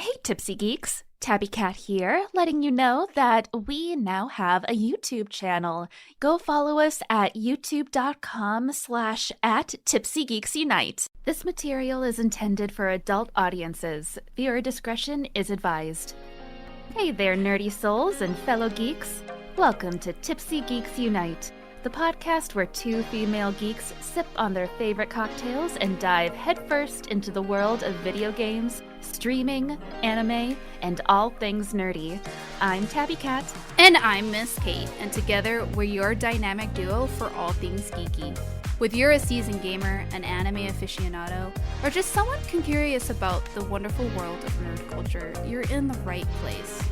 Hey, Tipsy Geeks. Tabby Cat here, letting you know that we now have a YouTube channel. Go follow us at youtube.com/at Tipsy Geeks Unite. This material is intended for adult audiences. Viewer discretion is advised. Hey there, nerdy souls and fellow geeks. Welcome to Tipsy Geeks Unite, the podcast where two female geeks sip on their favorite cocktails and dive headfirst into the world of video games, streaming, anime, and all things nerdy. I'm Tabby Cat. And I'm Miss Kate, and together we're your dynamic duo for all things geeky. Whether you're a seasoned gamer, an anime aficionado, or just someone curious about the wonderful world of nerd culture, you're in the right place.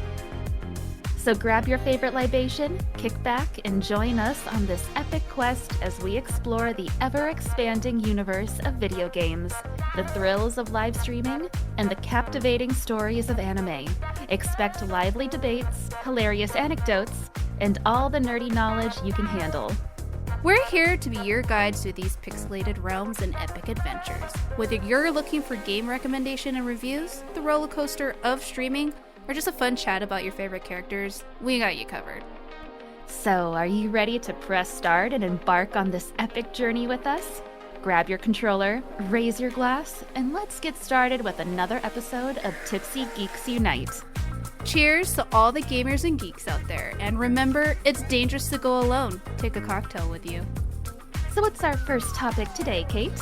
So grab your favorite libation, kick back, and join us on this epic quest as we explore the ever-expanding universe of video games, the thrills of live streaming, and the captivating stories of anime. Expect lively debates, hilarious anecdotes, and all the nerdy knowledge you can handle. We're here to be your guides through these pixelated realms and epic adventures. Whether you're looking for game recommendation and reviews, the roller coaster of streaming, or just a fun chat about your favorite characters, we got you covered. So, are you ready to press start and embark on this epic journey with us? Grab your controller, raise your glass, and let's get started with another episode of Tipsy Geeks Unite. Cheers to all the gamers and geeks out there, and remember, it's dangerous to go alone. Take a cocktail with you. So what's our first topic today, Kate?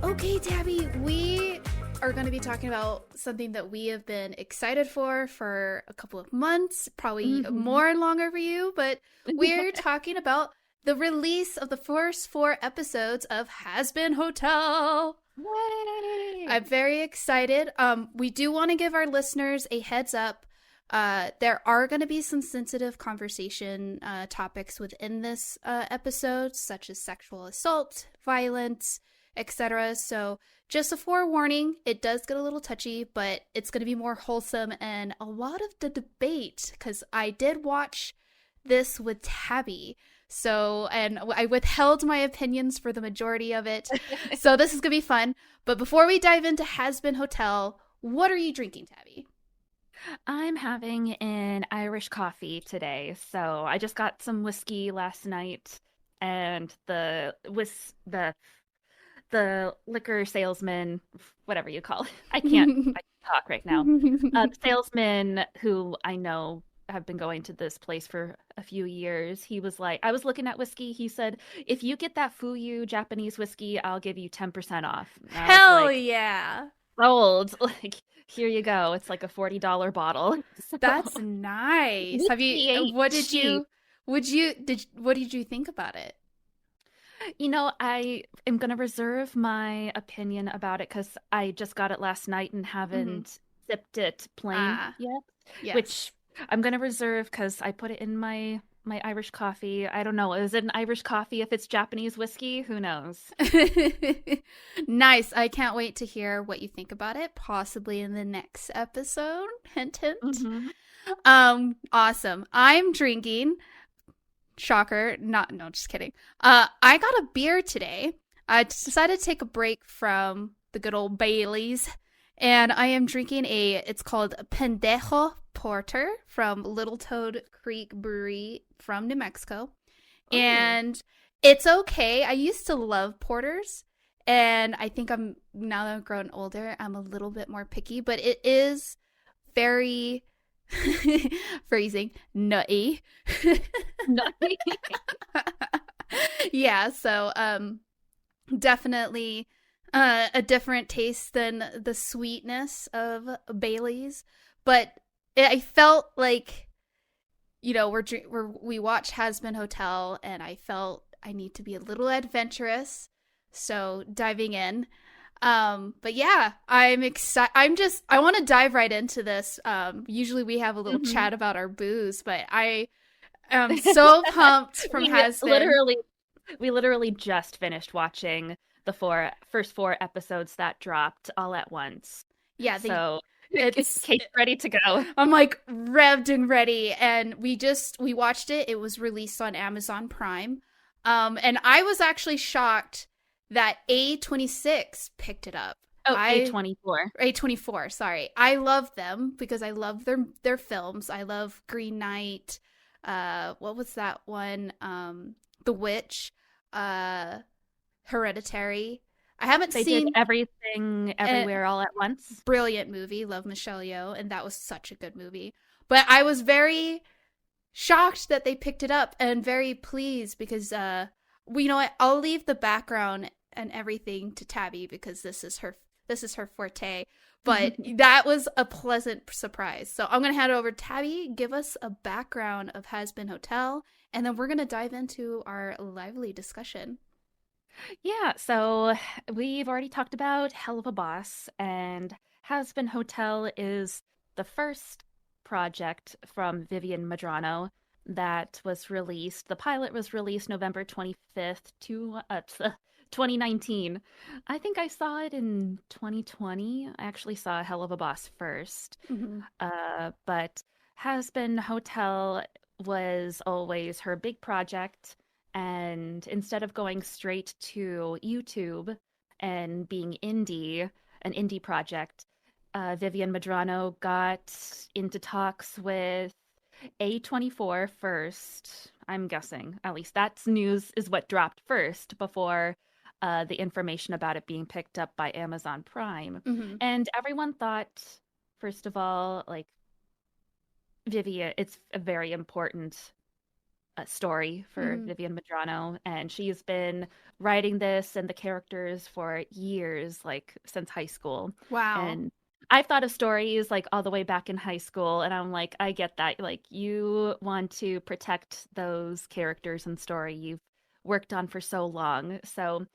Okay, Tabby, we are going to be talking about something that we have been excited for a couple of months, probably more and longer for you, but we're talking about the release of the first 4 episodes of Hazbin Hotel. Yay! I'm very excited. We do want to give our listeners a heads up. There are going to be some sensitive conversation topics within this episode, such as sexual assault, violence, etc. So just a forewarning, it does get a little touchy, but it's going to be more wholesome and a lot of the debate, because I did watch this with Tabby. So, and I withheld my opinions for the majority of it. So this is going to be fun. But before we dive into Hazbin Hotel, what are you drinking, Tabby? I'm having an Irish coffee today. So I just got some whiskey last night, and the liquor salesman, whatever you call it. I can't talk right now. The salesman who I know have been going to this place for a few years, he was like, I was looking at whiskey. He said, if you get that Fuyu Japanese whiskey, I'll give you 10% off. Hell yeah. Sold. Like, here you go. It's like a $40 bottle. So, that's nice. Have you, what did you think about it? You know, I am going to reserve my opinion about it because I just got it last night and haven't sipped it plain yet. Yes. Which I'm going to reserve because I put it in my Irish coffee. I don't know. Is it an Irish coffee if it's Japanese whiskey? Who knows? Nice. I can't wait to hear what you think about it, possibly in the next episode. Hint, hint. Awesome. I'm drinking... Shocker. No, just kidding. I got a beer today. I decided to take a break from the good old Baileys, and I am drinking it's called Pendejo Porter from Little Toad Creek Brewery from New Mexico. Oh. And it's okay. I used to love porters, and I think now that I've grown older, I'm a little bit more picky, but it is very... phrasing nutty. Nutty. Yeah, so definitely a different taste than the sweetness of Bailey's, but I felt like, you know, we watched Hazbin Hotel, and I felt I need to be a little adventurous, so diving in. But yeah, I'm excited. I want to dive right into this. Usually we have a little chat about our booze, but I am so pumped from Hazbin. We literally just finished watching the first 4 episodes that dropped all at once. Yeah. So it's Kate's ready to go. I'm like revved and ready. And we watched it. It was released on Amazon Prime. And I was actually shocked that A26 picked it up. Oh, I A24. A24, sorry. I love them because I love their films. I love Green Knight. What was that one? The Witch, uh Hereditary. I haven't They did seen Everything a Everywhere All at Once. brilliant movie. Love Michelle Yeoh, and that was such a good movie. But I was very shocked that they picked it up and very pleased because well, you know what? I'll leave the background and everything to Tabby because this is her forte. But that was a pleasant surprise. So I'm gonna hand it over to Tabby. Give us a background of Hazbin Hotel, and then we're gonna dive into our lively discussion. Yeah, so we've already talked about Hell of a Boss, and Hazbin Hotel is the first project from Vivian Madrano that was released. The pilot was released November 25th, 2019. I think I saw it in 2020. I actually saw Hell of a Boss first. Mm-hmm. But Hazbin Hotel was always her big project. And instead of going straight to YouTube and being an indie project, Vivian Madrano got into talks with A24 first. I'm guessing, at least that's news is what dropped first before the information about it being picked up by Amazon Prime. Mm-hmm. And everyone thought, first of all, like, Vivian, it's a very important story for Mm-hmm. Vivian Madrano, and she's been writing this and the characters for years, like since high school. Wow. And I've thought of stories like all the way back in high school, and I'm like, I get that. Like, you want to protect those characters and story you've worked on for so long. So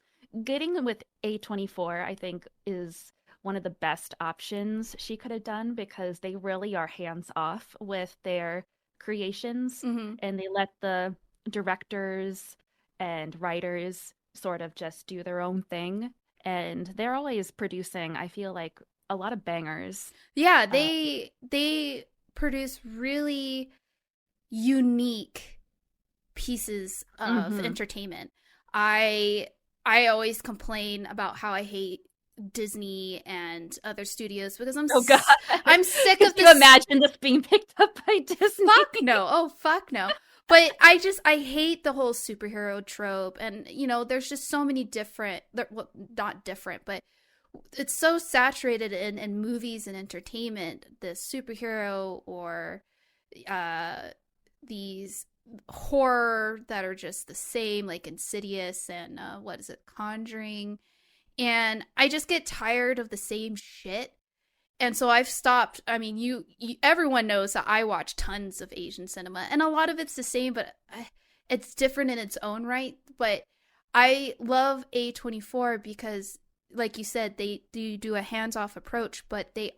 getting with A24, I think, is one of the best options she could have done because they really are hands off with their creations Mm-hmm. and they let the directors and writers sort of just do their own thing. And they're always producing, I feel like, a lot of bangers. Yeah, Uh, they produce really unique pieces of mhm. entertainment. I I always complain about how I hate Disney and other studios because Oh God. I'm sick Could of you this. imagine this being picked up by Disney? Fuck no. Oh fuck no. But I hate the whole superhero trope, and there's just so many different, well, not different, but it's so saturated in movies and entertainment, the superhero or uh these horror that are just the same, like Insidious and what is it, Conjuring, and I just get tired of the same shit. And so I've stopped. I mean, everyone knows that I watch tons of Asian cinema, and a lot of it's the same, but it's different in its own right. But I love A24 because, like you said, they do a hands-off approach, but they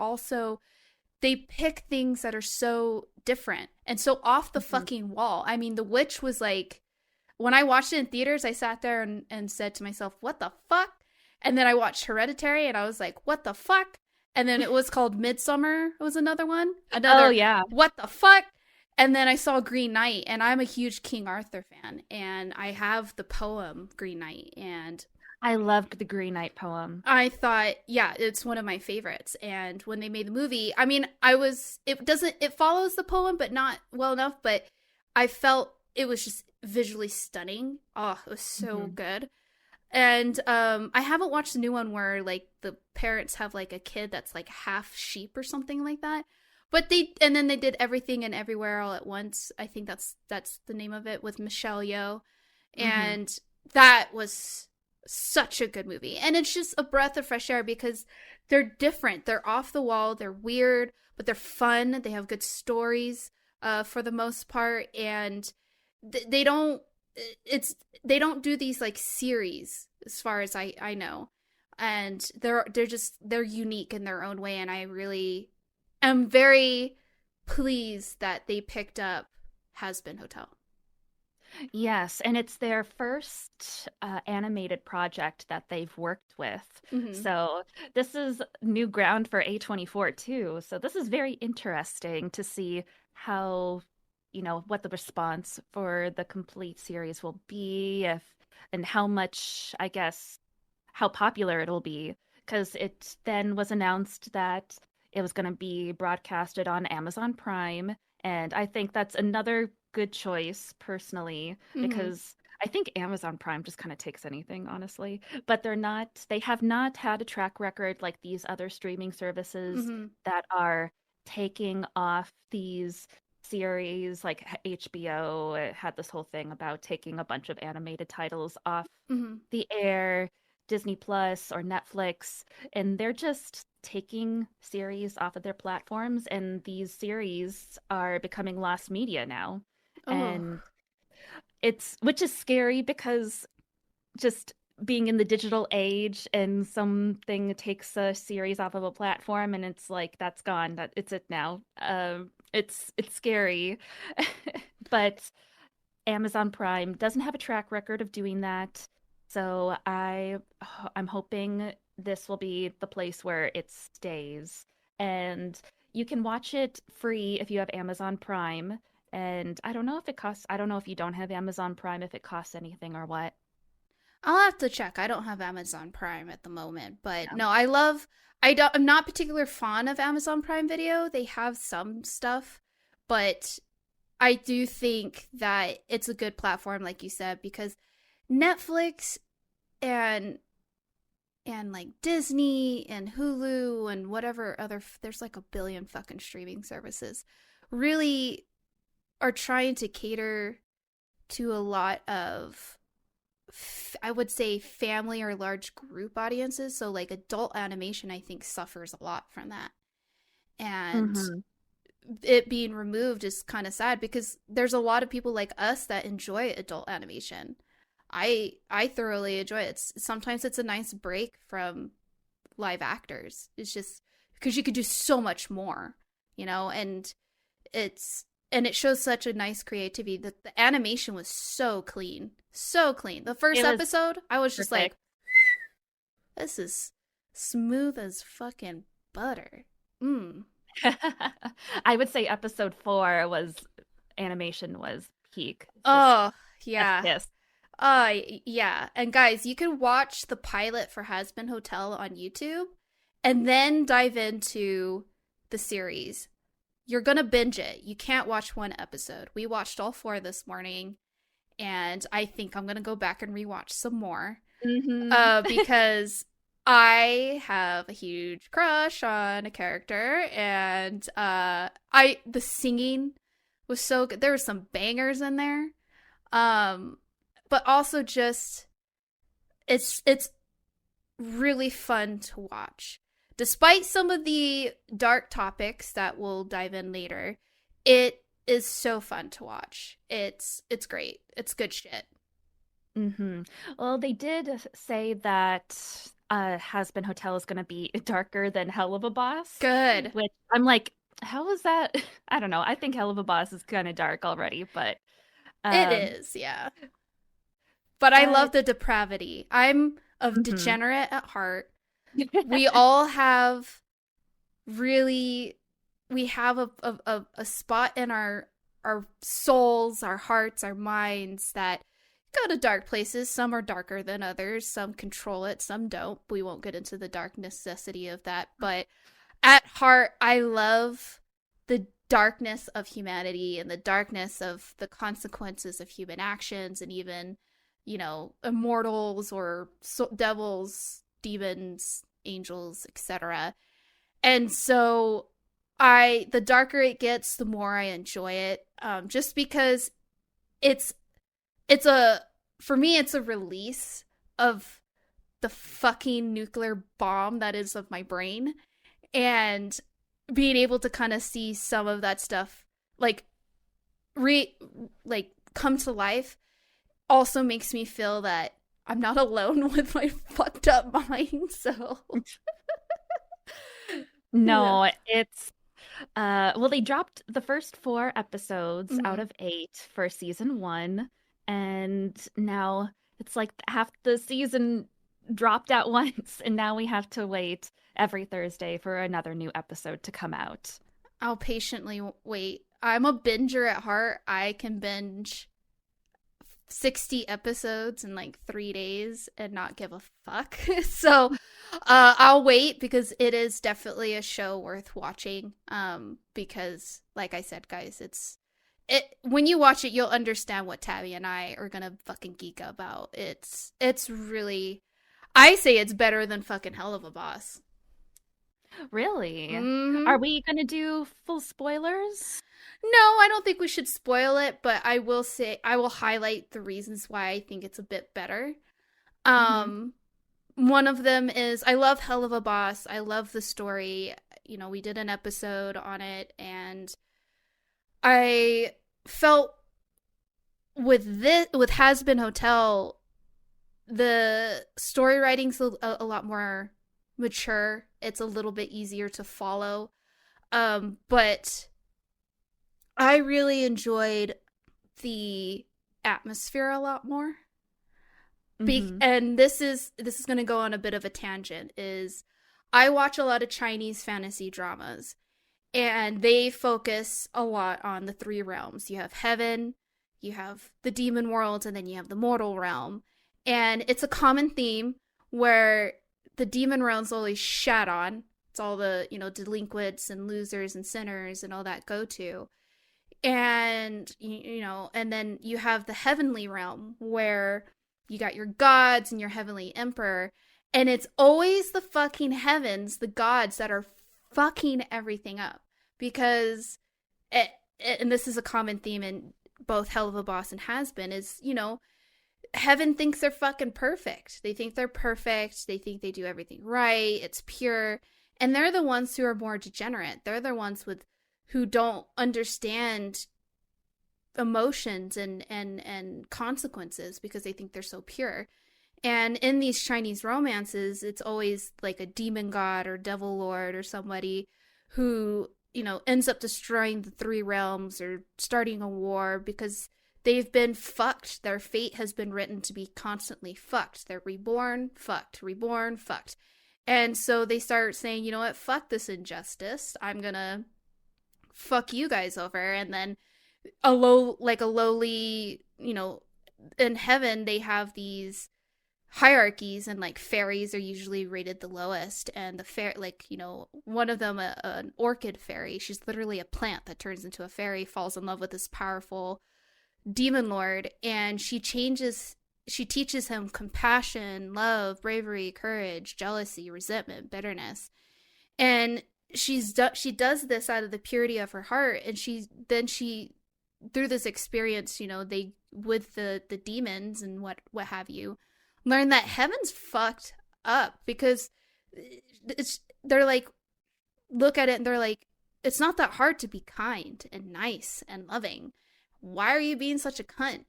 pick things that are so different and so off the Mhm. fucking wall. I mean, The Witch was like, when I watched it in theaters, I sat there and said to myself, what the fuck? And then I watched Hereditary and I was like, what the fuck? And then it was called Midsummer, was another one. Oh Another, yeah. what the fuck? And then I saw Green Knight, and I'm a huge King Arthur fan, and I have the poem Green Knight, and I loved the Green Knight poem. I thought, yeah, it's one of my favorites. And when they made the movie, I mean, it follows the poem, but not well enough. But I felt it was just visually stunning. Oh, it was so Mhm. good. And I haven't watched the new one where like the parents have like a kid that's like half sheep or something like that. But and then they did Everything and Everywhere All at Once. I think that's the name of it, with Michelle Yeoh, Mhm. and that was such a good movie. And it's just a breath of fresh air because they're different. They're off the wall. They're weird, but they're fun. They have good stories, for the most part, and they don't. They don't do these like series, as far as I know, and they're unique in their own way. And I really am very pleased that they picked up Hazbin Hotel. Yes, and it's their first animated project that they've worked with. Mm-hmm. So this is new ground for A24 too. So this is very interesting to see how, what the response for the complete series will be, if and how much, I guess, how popular it'll be. because it then was announced that it was going to be broadcasted on Amazon Prime. And I think that's another good choice, personally, Mm-hmm. because I think Amazon Prime just kind of takes anything, honestly. But they have not had a track record like these other streaming services Mm-hmm. that are taking off these series like HBO. It had this whole thing about taking a bunch of animated titles off Mm-hmm. the air, Disney Plus or Netflix, and they're just taking series off of their platforms, and these series are becoming lost media now. Oh. And it's which is scary because just being in the digital age and something takes a series off of a platform and it's like that's gone, that it's it now. It's scary. But Amazon Prime doesn't have a track record of doing that. So I'm hoping this will be the place where it stays. And you can watch it free if you have Amazon Prime. And I don't know if it costs, I don't know if you don't have Amazon Prime, if it costs anything or what. I'll have to check. I don't have Amazon Prime at the moment, but Yeah. no, I'm not particular fond of Amazon Prime Video. They have some stuff, but I do think that it's a good platform, like you said, because Netflix and like Disney and Hulu and whatever other there's like a billion fucking streaming services really are trying to cater to a lot of I would say family or large group audiences. So like adult animation I think suffers a lot from that. And Mm-hmm. it being removed is kind of sad because there's a lot of people like us that enjoy adult animation. I thoroughly enjoy it. Sometimes it's a nice break from live actors. It's just because you could do so much more, and it's it shows such a nice creativity. The animation was so clean, so clean. The first It was episode, I was just like, perfect. this is smooth as fucking butter. Mm. I would say episode 4 was animation was peak. Just Oh, chef's yeah. kiss. Yeah. And guys, you can watch the pilot for Hazbin Hotel on YouTube and then dive into the series. You're going to binge it. You can't watch one episode. We watched all 4 this morning, and I think I'm going to go back and rewatch some more. Mm-hmm. Because I have a huge crush on a character, and the singing was so good. There were some bangers in there. Um but also just it's really fun to watch. Despite some of the dark topics that we'll dive in later, it is so fun to watch. It's great. It's good shit. Mm-hmm. Well, they did say that Hazbin Hotel is going to be darker than Hell of a Boss, Good. which I'm like, how is that? I don't know. I think Hell of a Boss is kind of dark already, but It um, is, yeah. But I love but the depravity. I'm a mhm. degenerate at heart. We all have really we have a spot in our souls, our hearts, our minds that go to dark places. Some are darker than others. Some control it, some don't. We won't get into the dark necessity of that. But at heart, I love the darkness of humanity and the darkness of the consequences of human actions and even, immortals or devils, demons, angels, etc. And so the darker it gets, the more I enjoy it. Just because it's it's a for me it's a release of the fucking nuclear bomb that is of my brain, and being able to kind of see some of that stuff like re like come to life also makes me feel that I'm not alone with my fucked up mind. So yeah. No, it's well, they dropped the first 4 episodes out Mm-hmm. of 8 for season 1, and now it's like half the season dropped at once, and now we have to wait every Thursday for another new episode to come out. I'll patiently wait. I'm a binger at heart. I can binge 60 episodes in like 3 days and not give a fuck. So I'll wait, because it is definitely a show worth watching. Because like I said, guys, when you watch it, you'll understand what Tabby and I are gonna fucking geek about. It's really, I say it's better than fucking Hell of a Boss. Really? Mm-hmm. Are we gonna do full spoilers? No, I don't think we should spoil it, but I will highlight the reasons why I think it's a bit better. One of them is, I love Hell of a Boss. I love the story. You know, we did an episode on it, and I felt with Hazbin Hotel, the story writing's a lot more mature. It's a little bit easier to follow. But I really enjoyed the atmosphere a lot more. And this is going to go on a bit of a tangent. Is I watch a lot of Chinese fantasy dramas, and they focus a lot on the three realms. You have heaven, you have the demon world, and then you have the mortal realm. And it's a common theme where the demon realm's always shat on. It's all the, delinquents and losers and sinners and all that go to. And, and then you have the heavenly realm where you got your gods and your heavenly emperor. And it's always the fucking heavens, the gods, that are fucking everything up. Because, and this is a common theme in both Hell of a Boss and Hazbin, is, heaven thinks they're fucking perfect. They think they're perfect. They think they do everything right. It's pure. And they're the ones who are more degenerate. They're the ones who don't understand emotions and consequences, because they think they're so pure. And in these Chinese romances, it's always like a demon god or devil lord or somebody who, ends up destroying the three realms or starting a war, because they've been fucked. Their fate has been written to be constantly fucked. They're reborn, fucked, reborn, fucked. And so they start saying, you know what, fuck this injustice. I'm gonna fuck you guys over. And then a lowly, in heaven, they have these hierarchies, and like fairies are usually rated the lowest. And the one of them, an orchid fairy, she's literally a plant that turns into a fairy, falls in love with this powerful demon lord, and she teaches him compassion, love, bravery, courage, jealousy, resentment, bitterness. And she does this out of the purity of her heart. And she through this experience, they, with the demons and what have you, learn that heaven's fucked up, because they're like, look at it and they're like, it's not that hard to be kind and nice and loving. Why are you being such a cunt?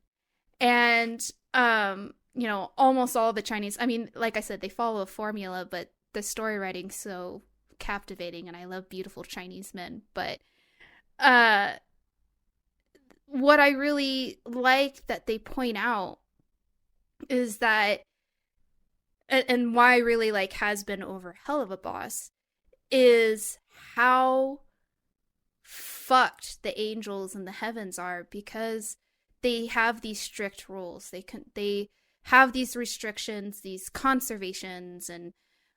And, almost all the Chinese, I mean, like I said, they follow a formula, but the story writing's so captivating, and I love beautiful Chinese men. But, what I really like that they point out is that, and why I really like Hazbin over Hell of a Boss, is how fucked the angels and the heavens are, because they have these strict rules. They have these restrictions, these conservations, and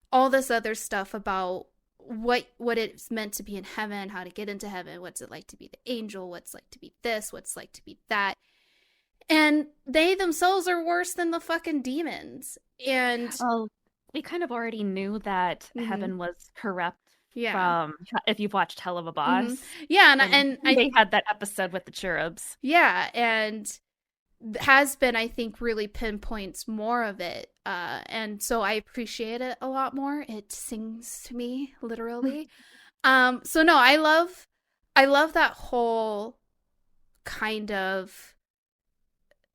all this other stuff about what it's meant to be in heaven, how to get into heaven, what's it like to be the angel, what's like to be this, what's like to be that. And they themselves are worse than the fucking demons. And we kind of already knew that heaven was corrupt. Yeah. From, if you've watched Hell of a Boss. Yeah, and they had that episode with the cherubs. Yeah, and Hazbin, I think, really pinpoints more of it. And so I appreciate it a lot more. It sings to me, literally. So no, I love that whole kind of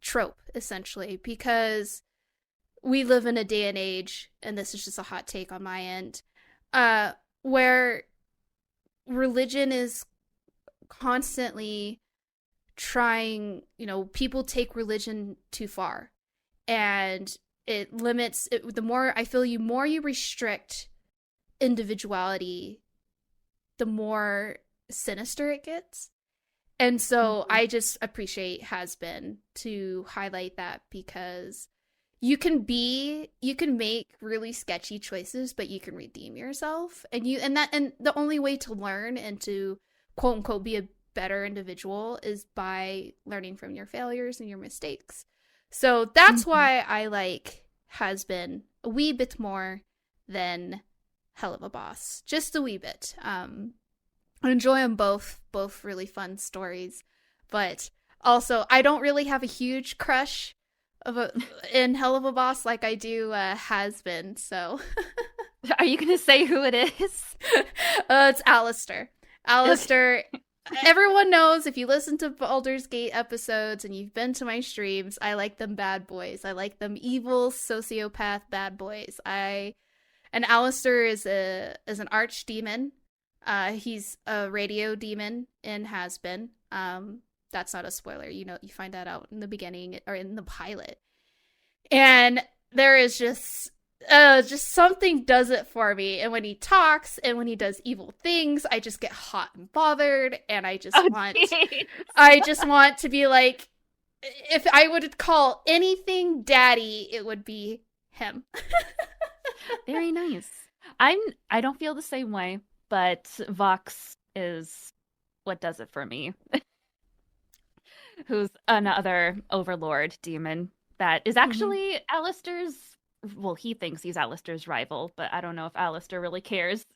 trope, essentially, because we live in a day and age, and this is just a hot take on my end, where religion is constantly trying, people take religion too far, and it limits it. The more you restrict individuality, the more sinister it gets. And so Mhm. I just appreciate Hazbin to highlight that, because you can make really sketchy choices, but you can redeem yourself. And the only way to learn and to quote unquote be a better individual is by learning from your failures and your mistakes. So that's Mhm. why I like Hazbin a wee bit more than Hell of a Boss. Just a wee bit. I enjoy them both really fun stories, but also I don't really have a huge crush of a in Hell of a Boss like I do Has Been. So Are you going to say who it is? it's Alistair. Okay. Alistair. Everyone knows, if you listen to Baldur's Gate episodes and you've been to my streams, I like them bad boys. I like them evil sociopath bad boys. And Alistair is an archdemon. He's a radio demon and has been. That's not a spoiler. You find that out in the beginning or in the pilot. And there is just something does it for me. And when he talks and when he does evil things, I just get hot and bothered, and Oh, geez. I just want to be like, if I would call anything daddy, it would be him. Very nice. I don't feel the same way, but Vox is what does it for me. Who's another overlord demon that is Mm-hmm. actually Alistair's, well, he thinks he's Alistair's rival, but I don't know if Alistair really cares.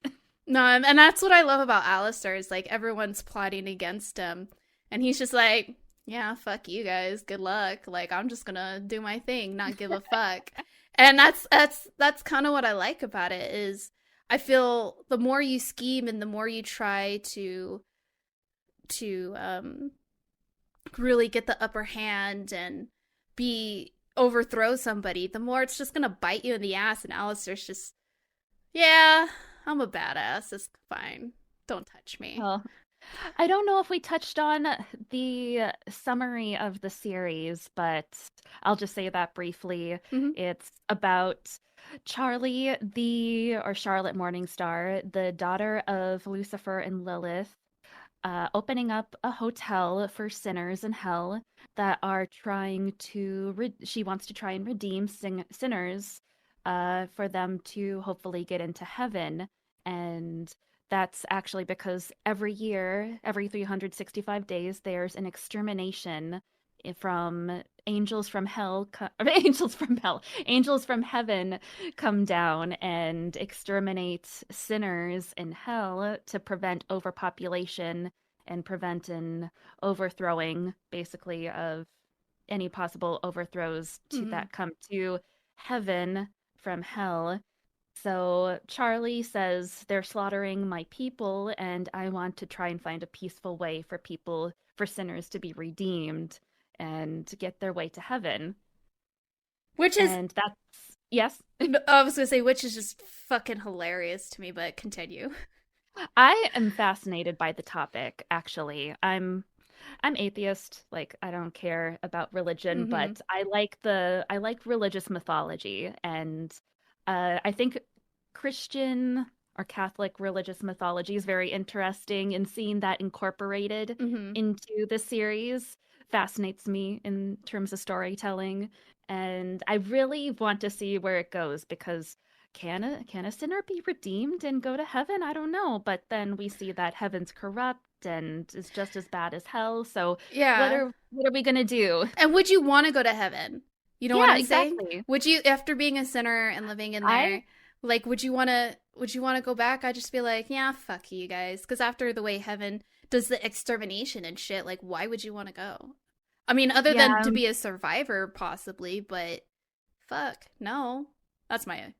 No, and that's what I love about Alistair is like everyone's plotting against him, and he's just like, yeah, fuck you guys, good luck. Like I'm just gonna do my thing, not give a fuck. And that's kind of what I like about it is I feel the more you scheme and the more you try to really get the upper hand and be overthrow somebody, the more it's just gonna bite you in the ass. And Alistair's just, yeah, I'm a badass. It's fine. Don't touch me. Well, I don't know if we touched on the summary of the series, but I'll just say that briefly. Mm-hmm. It's about Charlie, or Charlotte Morningstar, the daughter of Lucifer and Lilith, opening up a hotel for sinners in hell that are trying to, she wants to try and redeem sinners for them to hopefully get into heaven. And that's actually because every year, every 365 days, there's an extermination from angels from hell, angels from heaven come down and exterminate sinners in hell to prevent overpopulation and prevent an overthrowing, basically, of any possible overthrows Mm-hmm. that come to heaven from hell. So Charlie says they're slaughtering my people, and I want to try and find a peaceful way for sinners to be redeemed and to get their way to heaven. Which is, And that's, yes, I was gonna say, which is just fucking hilarious to me, but continue. I am fascinated by the topic, actually. I'm atheist, like I don't care about religion, Mm-hmm. but I like religious mythology, and I think Christian or Catholic religious mythology is very interesting, and seeing that incorporated Mm-hmm. into the series fascinates me in terms of storytelling, and I really want to see where it goes because can a sinner be redeemed and go to heaven? I don't know, but then we see that heaven's corrupt and is just as bad as hell. So Yeah. what are we gonna do? And would you want to go to heaven? You know what Yeah, I'm saying? exactly. Would you, after being a sinner and living in I there, like, would you want to go back? I'd just be like, yeah, fuck you guys. Because after the way heaven does the extermination and shit, like, why would you want to go? I mean, other than yeah, to be a survivor, possibly, but fuck, no. That's my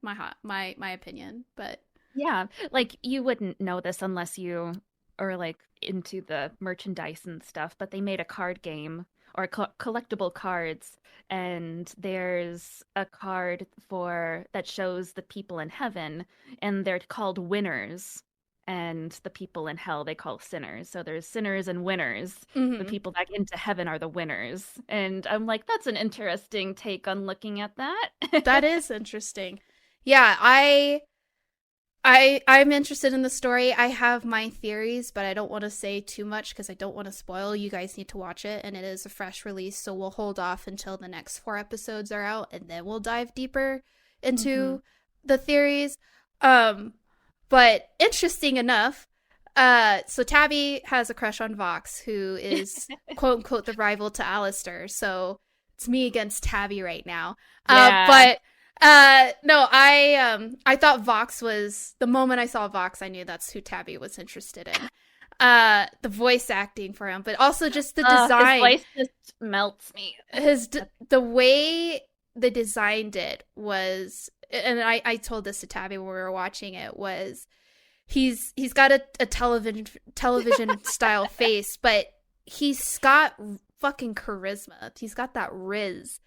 opinion. But yeah. Like you wouldn't know this unless you are like into the merchandise and stuff, but they made a card game or collectible cards, and there's a card for that shows the people in heaven, and they're called winners, and the people in hell they call sinners. So there's sinners and winners. The mhm. people that get into heaven are the winners. And I'm like, that's an interesting take on looking at that. That is interesting. Yeah, I I'm interested in the story. I have my theories, but I don't want to say too much because I don't want to spoil. You guys need to watch it, and it is a fresh release, so we'll hold off until the next 4 episodes are out, and then we'll dive deeper into the theories. But interesting enough, so Tabby has a crush on Vox, who is quote unquote the rival to Alistair. So it's me against Tabby right now. Yeah. No, I thought Vox was, the moment I saw Vox, I knew that's who Tabby was interested in. The voice acting for him, but also just the design. His voice just melts me. The way they designed it was, and I told this to Tabby when we were watching it, was he's got a television style face, but he's got fucking charisma. He's got that riz.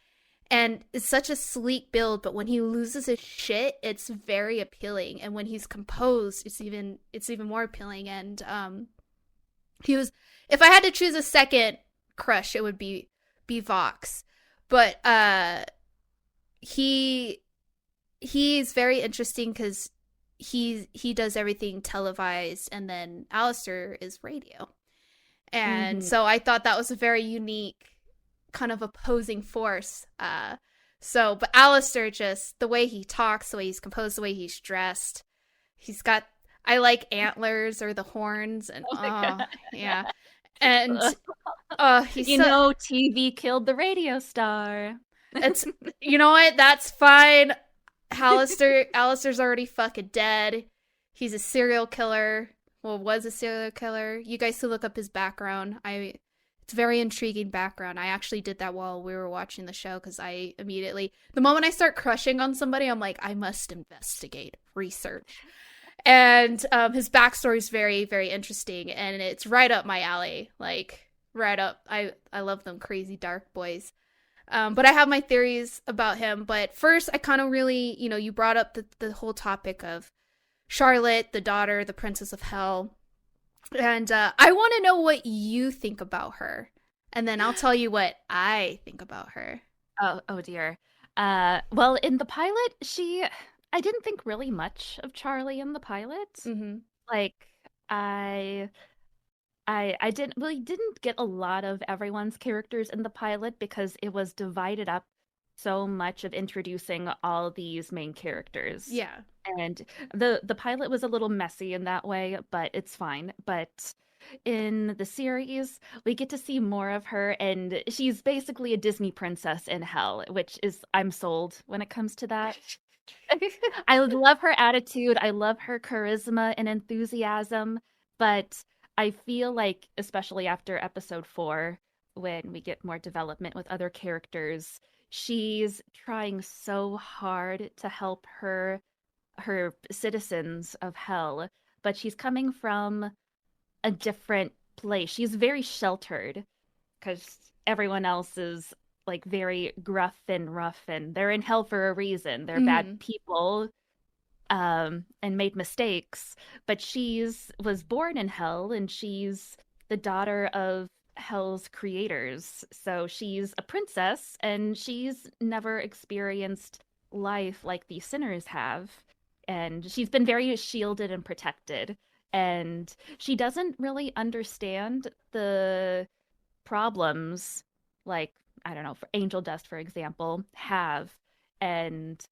And it's such a sleek build, but when he loses his shit, it's very appealing. And when he's composed, it's even more appealing. And he was, if I had to choose a second crush, it would be Vox. But he's very interesting because he does everything televised, and then Alistair is radio. And so I thought that was a very unique kind of opposing force. But Alistair, just the way he talks, the way he's composed, the way he's dressed, he's got, I like antlers or the horns, and yeah. And he's TV killed the radio star. It's, you know what, that's fine. Alistair's already fucking dead. He's a serial killer. Well, was a serial killer. You guys can look up his background. It's a very intriguing background. I actually did that while we were watching the show because I immediately, the moment I start crushing on somebody, I'm like, I must investigate, research. And his backstory is very, very interesting, and it's right up my alley. Like, right up. I love them crazy dark boys. But I have my theories about him. But first, I kind of really, you brought up the whole topic of Charlotte, the daughter, the Princess of Hell. And I want to know what you think about her. And then I'll tell you what I think about her. Oh dear. Well, in the pilot, I didn't think really much of Charlie in the pilot. Like, I didn't get a lot of everyone's characters in the pilot because it was divided up so much of introducing all these main characters. Yeah. And the pilot was a little messy in that way, but it's fine. But in the series, we get to see more of her, and she's basically a Disney princess in hell, which is, I'm sold when it comes to that. I love her attitude. I love her charisma and enthusiasm, but I feel like, especially after episode 4, when we get more development with other characters, she's trying so hard to help her citizens of hell, but she's coming from a different place. She's very sheltered because everyone else is like very gruff and rough, and they're in hell for a reason. They're bad people, and made mistakes, but was born in hell, and she's the daughter of hell's creators. So she's a princess, and she's never experienced life like these sinners have. And she's been very shielded and protected. And she doesn't really understand the problems, like, I don't know, for Angel Dust, for example, have. And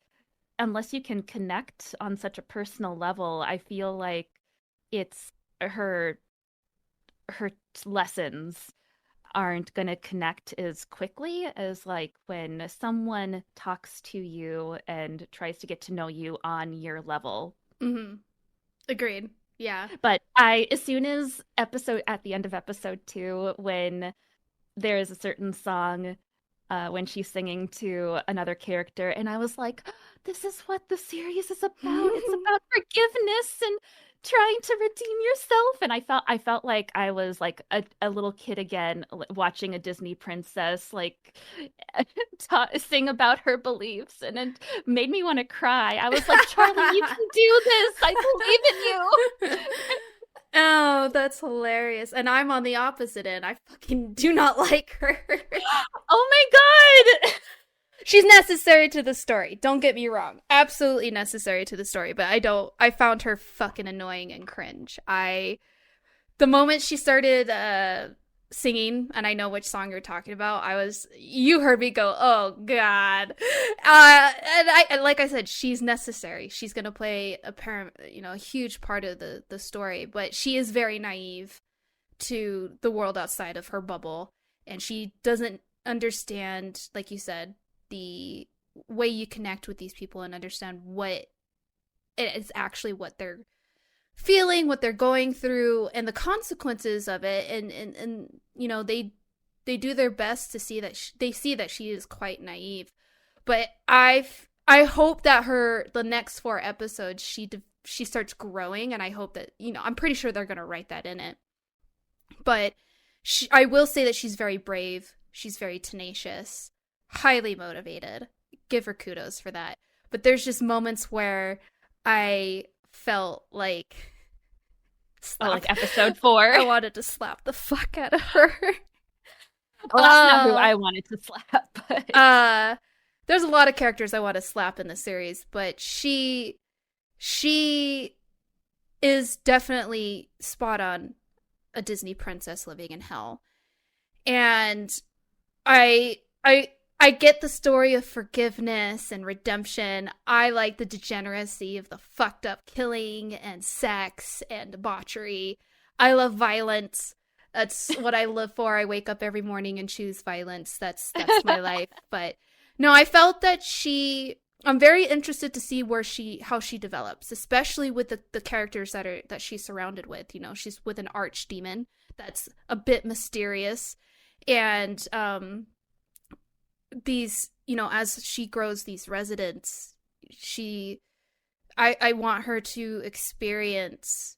unless you can connect on such a personal level, I feel like it's her lessons aren't going to connect as quickly as like when someone talks to you and tries to get to know you on your level. Agreed. Yeah. But as soon as at the end of episode 2, when there is a certain song when she's singing to another character, and I was like, this is what the series is about. It's about forgiveness and trying to redeem yourself. And I felt like I was like a little kid again, watching a Disney princess like sing about her beliefs, and it made me want to cry. I was like, Charlie, you can do this. I believe in you. Oh, that's hilarious. And I'm on the opposite end. I fucking do not like her. Oh my god. She's necessary to the story. Don't get me wrong. Absolutely necessary to the story, but I found her fucking annoying and cringe. The moment she started singing, and I know which song you're talking about, you heard me go, oh god. And like I said, she's necessary. She's gonna play a huge part of the story, but she is very naive to the world outside of her bubble, and she doesn't understand, like you said, the way you connect with these people and understand what it is actually, what they're feeling, what they're going through, and the consequences of it. And they do their best to see that they see that she is quite naive. But I hope that the next 4 episodes she starts growing, and I hope that, I'm pretty sure they're gonna write that in it. But I will say that she's very brave. She's very tenacious, highly motivated. Give her kudos for that. But there's just moments where I felt like like episode 4. I wanted to slap the fuck out of her. Well, that's not who I wanted to slap. But... there's a lot of characters I want to slap in the series, but she is definitely spot on a Disney princess living in hell. And I get the story of forgiveness and redemption. I like the degeneracy of the fucked up killing and sex and debauchery. I love violence. That's what I live for. I wake up every morning and choose violence. That's my life. But no, I felt that I'm very interested to see how she develops, especially with the characters that she's surrounded with. She's with an archdemon that's a bit mysterious, and these, as she grows these residents, I want her to experience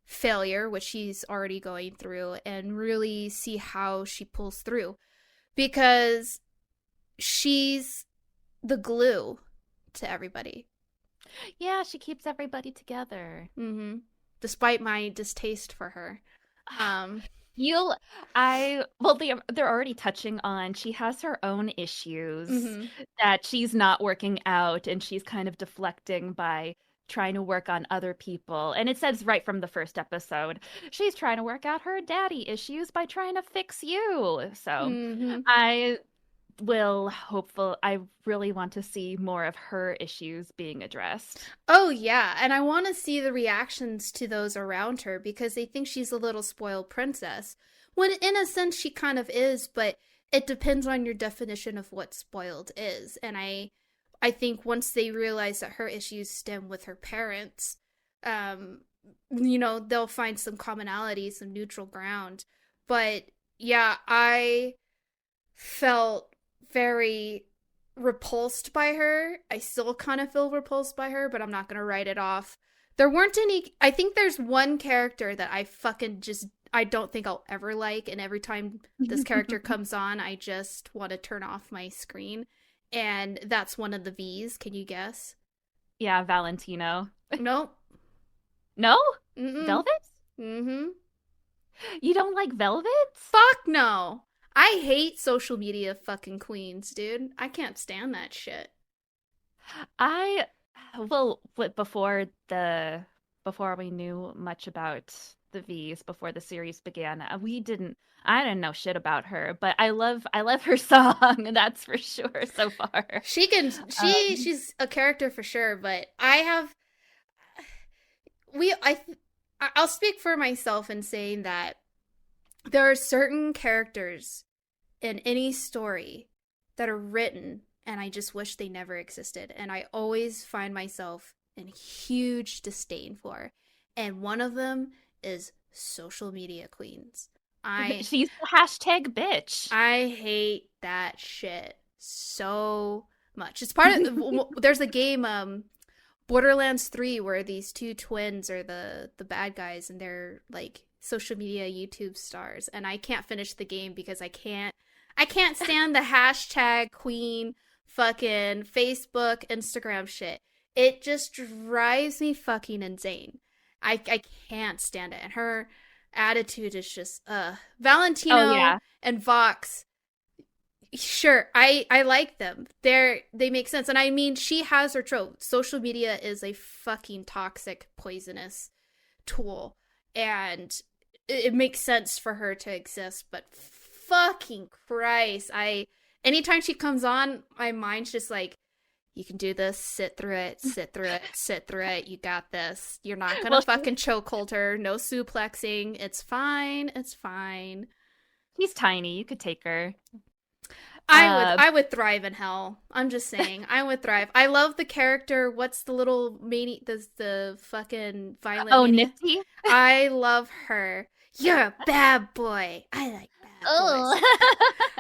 failure, which she's already going through, and really see how she pulls through, because she's the glue to everybody. Yeah, she keeps everybody together. Mm-hmm. Despite my distaste for her. They're already touching on, she has her own issues that she's not working out, and she's kind of deflecting by trying to work on other people. And it says right from the first episode, she's trying to work out her daddy issues by trying to fix you. So I really want to see more of her issues being addressed. Oh yeah, and I want to see the reactions to those around her, because they think she's a little spoiled princess, when in a sense she kind of is, but it depends on your definition of what spoiled is. And I think once they realize that her issues stem with her parents, they'll find some commonality, some neutral ground. But yeah, I felt very repulsed by her. I still kind of feel repulsed by her, but I'm not gonna write it off. There weren't any. I think there's one character that I don't think I'll ever like, and every time this character comes on, I just want to turn off my screen, and that's one of the V's. Can you guess? Yeah, Valentino. Nope. No? Mm-mm. Velvet? Mm-hmm. You don't like Velvet? Fuck no. I hate social media fucking queens, dude. I can't stand that shit. Before we knew much about the V's, before the series began, I didn't know shit about her, but I love her song, that's for sure so far. She's a character for sure, but I'll speak for myself in saying that there are certain characters in any story that are written, and I just wish they never existed, and I always find myself in huge disdain for. And one of them is social media queens. She's the hashtag bitch. I hate that shit so much. It's part of there's a game, Borderlands 3, where these two twins are the bad guys, and they're like social media YouTube stars, and I can't finish the game because I can't stand the hashtag queen fucking Facebook, Instagram shit. It just drives me fucking insane. I can't stand it. And her attitude is just Valentino and Vox, Sure, I like them. They make sense. And I mean, she has her trope. Social media is a fucking toxic, poisonous tool. And it makes sense for her to exist, but fucking Christ. Anytime she comes on, my mind's just like, you can do this, sit through it, sit through it, sit through it. You got this. You're not gonna Well, fucking chokehold her. No suplexing. It's fine. It's fine. she's tiny. You could take her. I would thrive in hell. I'm just saying, I would thrive. I love the character. What's the little mani? The fucking violent. Oh, mania? Nifty. I love her. You're a bad boy. I like bad boys.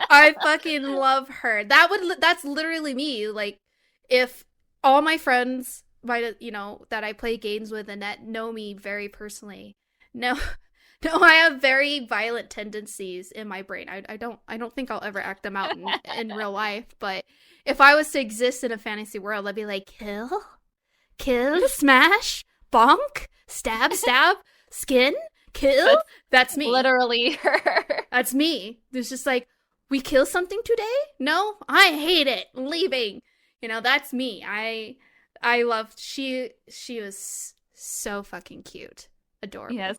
I fucking love her. That's literally me. Like, if all my friends might, that I play games with and that know me very personally, no, no, I have very violent tendencies in my brain. I don't think I'll ever act them out in real life. But if I was to exist in a fantasy world, I'd be like, kill, smash, bonk, stab, skin, kill. That's me. Literally her. That's me. There's just like, we kill something today? No, I hate it. I'm leaving. That's me. I loved. She was so fucking cute, adorable. Yes.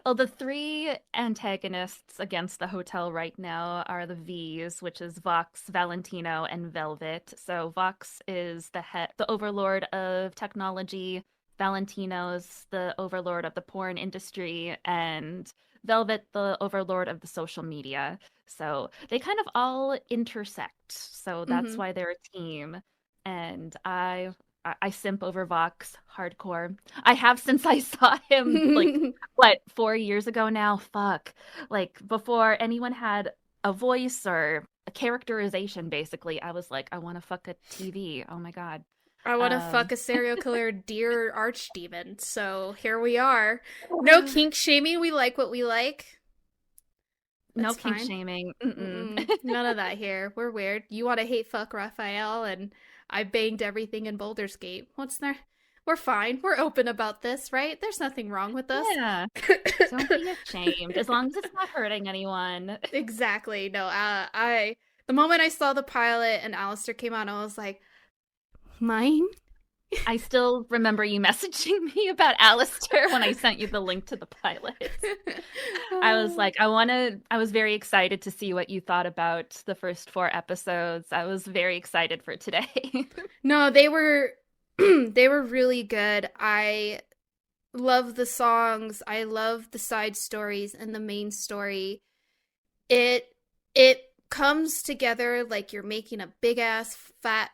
Well, the three antagonists against the hotel right now are the V's, which is Vox, Valentino, and Velvet. So Vox is the overlord of technology. Valentino's the overlord of the porn industry, and Velvet the overlord of the social media. So they kind of all intersect. So that's why they're a team. And I simp over Vox hardcore. I have since I saw him like 4 years ago now. Fuck. Like before anyone had a voice or a characterization, basically, I was like, I want to fuck a TV. Oh my god. I want to fuck a serial killer deer archdemon. So here we are. No kink shaming. We like what we like. That's no kink shaming. None of that here. We're weird. You want to hate fuck Raphael, and I banged everything in Baldur's Gate. What's there? We're fine. We're open about this, right? There's nothing wrong with us. Yeah. Don't be ashamed, as long as it's not hurting anyone. Exactly. No, the moment I saw the pilot and Alistair came out, I was like, mine? I still remember you messaging me about Alistair when I sent you the link to the pilot. I was like, I was very excited to see what you thought about the first 4 episodes. I was very excited for today. No, they were really good. I love the songs. I love the side stories and the main story. It comes together like you're making a big ass fat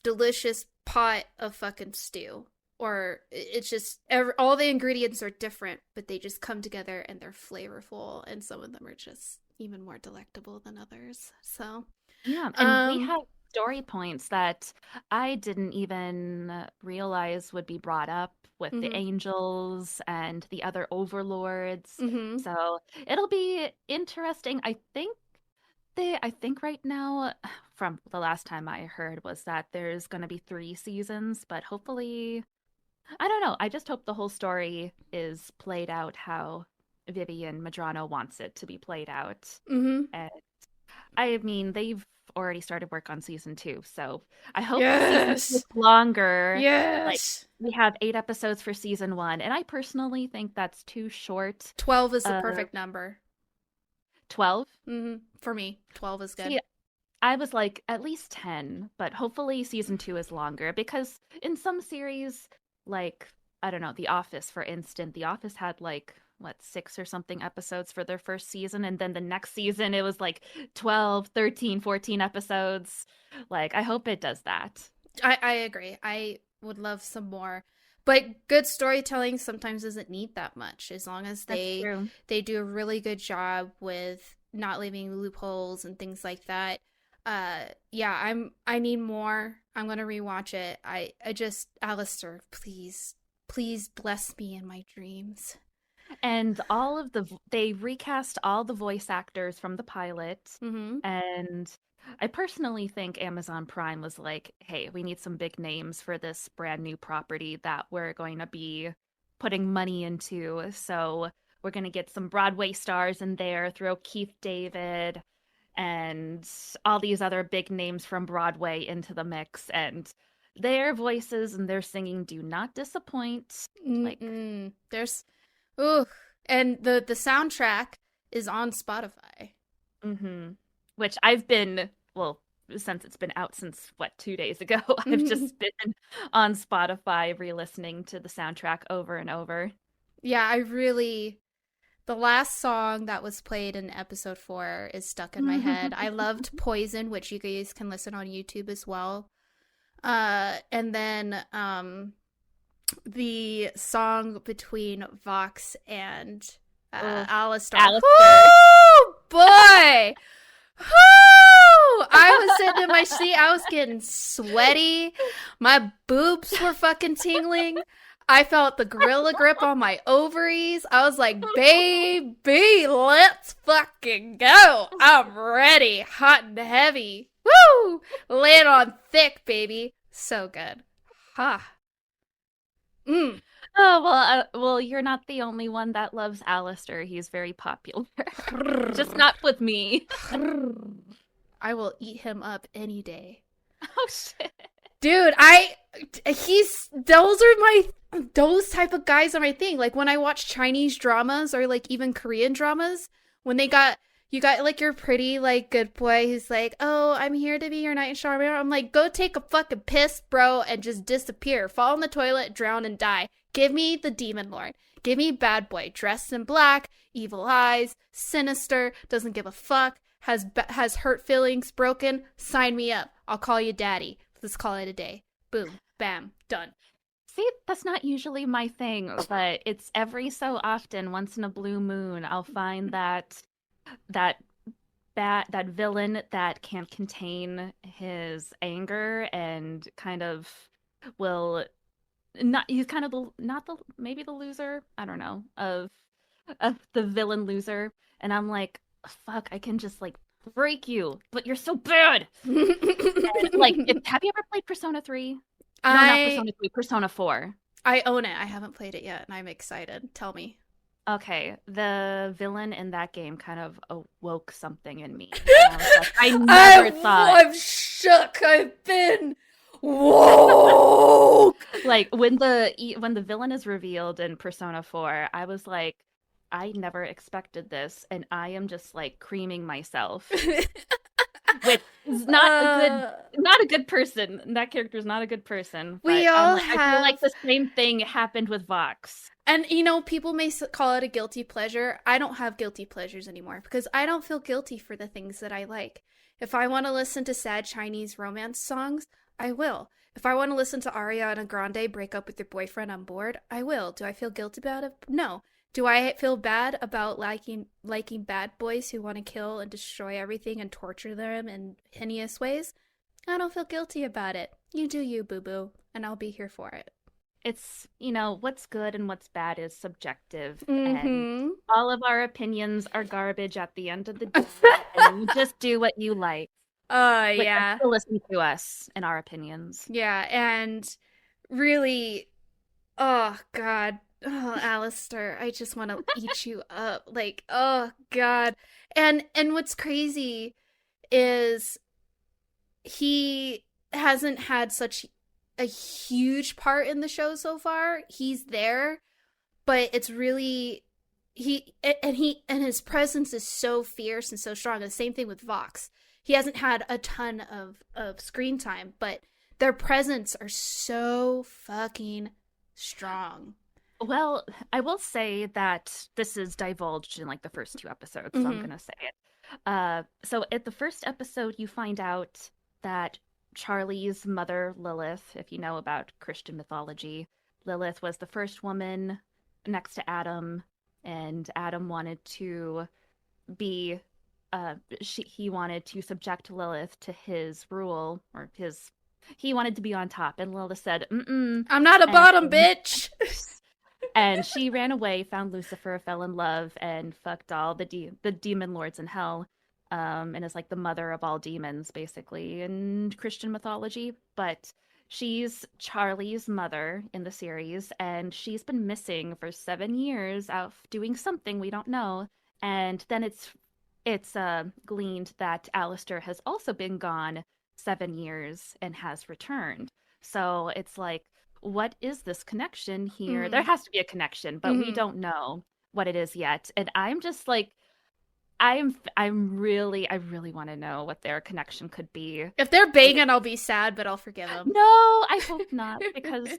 delicious pot of fucking stew, or it's just all the ingredients are different, but they just come together and they're flavorful, and some of them are just even more delectable than others. So yeah, and we have story points that I didn't even realize would be brought up with the angels and the other overlords. So it'll be interesting. I think right now, from the last time I heard, was that there's going to be 3 seasons, but hopefully, I don't know. I just hope the whole story is played out how Vivian Madrano wants it to be played out. And I mean, they've already started work on season 2, so I hope season 2 is longer. Yes. Like, we have 8 episodes for season 1, and I personally think that's too short. 12 is the perfect number. 12? For me, 12 is good. See, I was like, at least 10, but hopefully season 2 is longer, because in some series, like, I don't know, The Office, for instance, The Office had like, 6 or something episodes for their first season, and then the next season it was like 12, 13, 14 episodes. Like, I hope it does that. I agree. I would love some more. But good storytelling sometimes doesn't need that much, as long as they do a really good job with not leaving loopholes and things like that. I need more. I'm gonna rewatch it. I just, Alistair, please bless me in my dreams. And they recast all the voice actors from the pilot, and I personally think Amazon Prime was like, hey, we need some big names for this brand new property that we're going to be putting money into. So we're going to get some Broadway stars in there, throw Keith David and all these other big names from Broadway into the mix, and their voices and their singing do not disappoint. Like, there's, ooh, and the soundtrack is on Spotify. Which I've been, well, since it's been out since, what, 2 days ago, I've just been on Spotify re-listening to the soundtrack over and over. Yeah, the last song that was played in episode 4 is stuck in my head. I loved Poison, which you guys can listen on YouTube as well. And then the song between Vox and Alistar. Oh, boy! I was sitting in my seat. I was getting sweaty. My boobs were fucking tingling. I felt the gorilla grip on my ovaries. I was like, baby, let's fucking go. I'm ready. Hot and heavy. Woo! Lay it on thick, baby. So good. Ha. Oh, well, you're not the only one that loves Alistair. He's very popular. Just not with me. I will eat him up any day. Oh, shit. Dude, those type of guys are my thing. Like, when I watch Chinese dramas or, like, even Korean dramas, when you got, like, your pretty, like, good boy who's like, oh, I'm here to be your knight in shining armor. I'm like, go take a fucking piss, bro, and just disappear. Fall in the toilet, drown, and die. Give me the demon lord. Give me bad boy, dressed in black, evil eyes, sinister, doesn't give a fuck, has hurt feelings, broken. Sign me up. I'll call you daddy. Let's call it a day. Boom. Bam. Done. See, that's not usually my thing, but it's every so often, once in a blue moon, I'll find that villain that can't contain his anger and kind of will not. He's kind of maybe the loser. I don't know, of the villain loser, and I'm like, fuck, I can just like break you, but you're so bad. And, like, have you ever played Persona 3? No, not Persona 3, Persona 4. I own it. I haven't played it yet, and I'm excited. Tell me. Okay, the villain in that game kind of awoke something in me. I never thought. I'm shook. I've been woke. Like, when the villain is revealed in Persona 4, I was like, I never expected this, and I am just like creaming myself. Which is not a good person. That character is not a good person. I feel like the same thing happened with Vox. And, people may call it a guilty pleasure. I don't have guilty pleasures anymore because I don't feel guilty for the things that I like. If I want to listen to sad Chinese romance songs, I will. If I want to listen to Ariana Grande break up with your boyfriend on board, I will. Do I feel guilty about it? No. Do I feel bad about liking bad boys who want to kill and destroy everything and torture them in hideous ways? I don't feel guilty about it. You do you, boo-boo, and I'll be here for it. It's, what's good and what's bad is subjective. And all of our opinions are garbage at the end of the day. And you just do what you like. Yeah. Listen to us and our opinions. Yeah, and really, oh, God. Oh, Alistair, I just want to eat you up. Like, oh, God. And what's crazy is he hasn't had such a huge part in the show so far. He's there, but it's really and his presence is so fierce and so strong. And the same thing with Vox. He hasn't had a ton of screen time, but their presence are so fucking strong. Well, I will say that this is divulged in like the first 2 episodes, so I'm gonna say it. So at the first episode, you find out that Charlie's mother, Lilith, if you know about Christian mythology, Lilith was the first woman next to Adam, and Adam wanted to be, he wanted to subject Lilith to his rule, or he wanted to be on top, and Lilith said, I'm not a bottom, bitch! And she ran away, found Lucifer, fell in love, and fucked all the demon lords in hell. And is like the mother of all demons, basically, in Christian mythology. But she's Charlie's mother in the series, and she's been missing for 7 years out doing something we don't know. And then it's gleaned that Alistair has also been gone 7 years and has returned. So it's like, what is this connection here? There Mm-hmm. has to be a connection, but we Mm-hmm. don't know what it is yet. And I'm just like, I really want to know what their connection could be. If they're banging, I'll be sad, but I'll forgive them. No, I hope not, because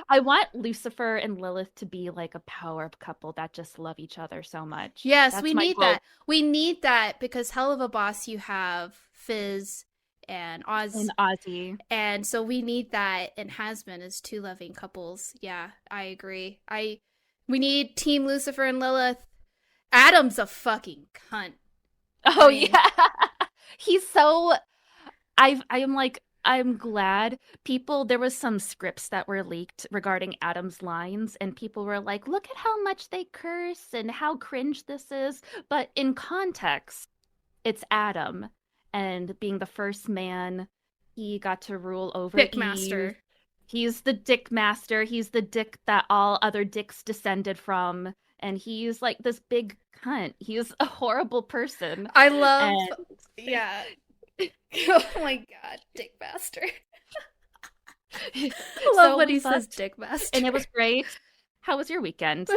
I want Lucifer and Lilith to be like a power couple that just love each other so much. Yes, That's we my need hope. that. We need that because Hell of a Boss, you have Fizz and And Oz, Ozzy. and so we need that in Hazbin as two loving couples. Yeah, I agree. We need Team Lucifer and Lilith. Adam's a fucking cunt. Oh I mean, yeah. He's so I'm like, I'm glad people, there was some scripts that were leaked regarding Adam's lines, and people were like, look at how much they curse and how cringe this is. But in context, it's Adam, and being the first man, he got to rule over Eve. Dickmaster. He's the dick master. He's the dick that all other dicks descended from. And he's like this big cunt. He's a horrible person. I love, And yeah. Oh my god, Dickmaster. I love so when we he thought, says Dickmaster. and it was great. How was your weekend?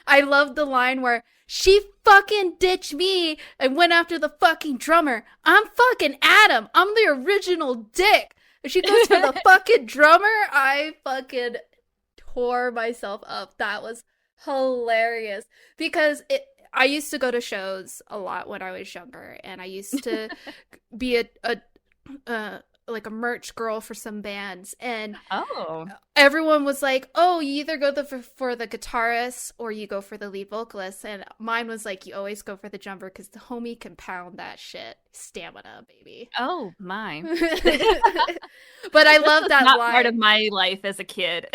I love the line where she fucking ditched me and went after the fucking drummer. I'm fucking Adam. I'm the original dick. And she goes for the fucking drummer. I fucking tore myself up. That was hilarious because I used to go to shows a lot when I was younger, and I used to be a like a merch girl for some bands, and Oh. everyone was like, "Oh, you either go for the guitarist or you go for the lead vocalist." And mine was like, "You always go for the drummer because the homie can pound that shit, stamina, baby." Oh, my. But I This love was that not line. part of my life as a kid.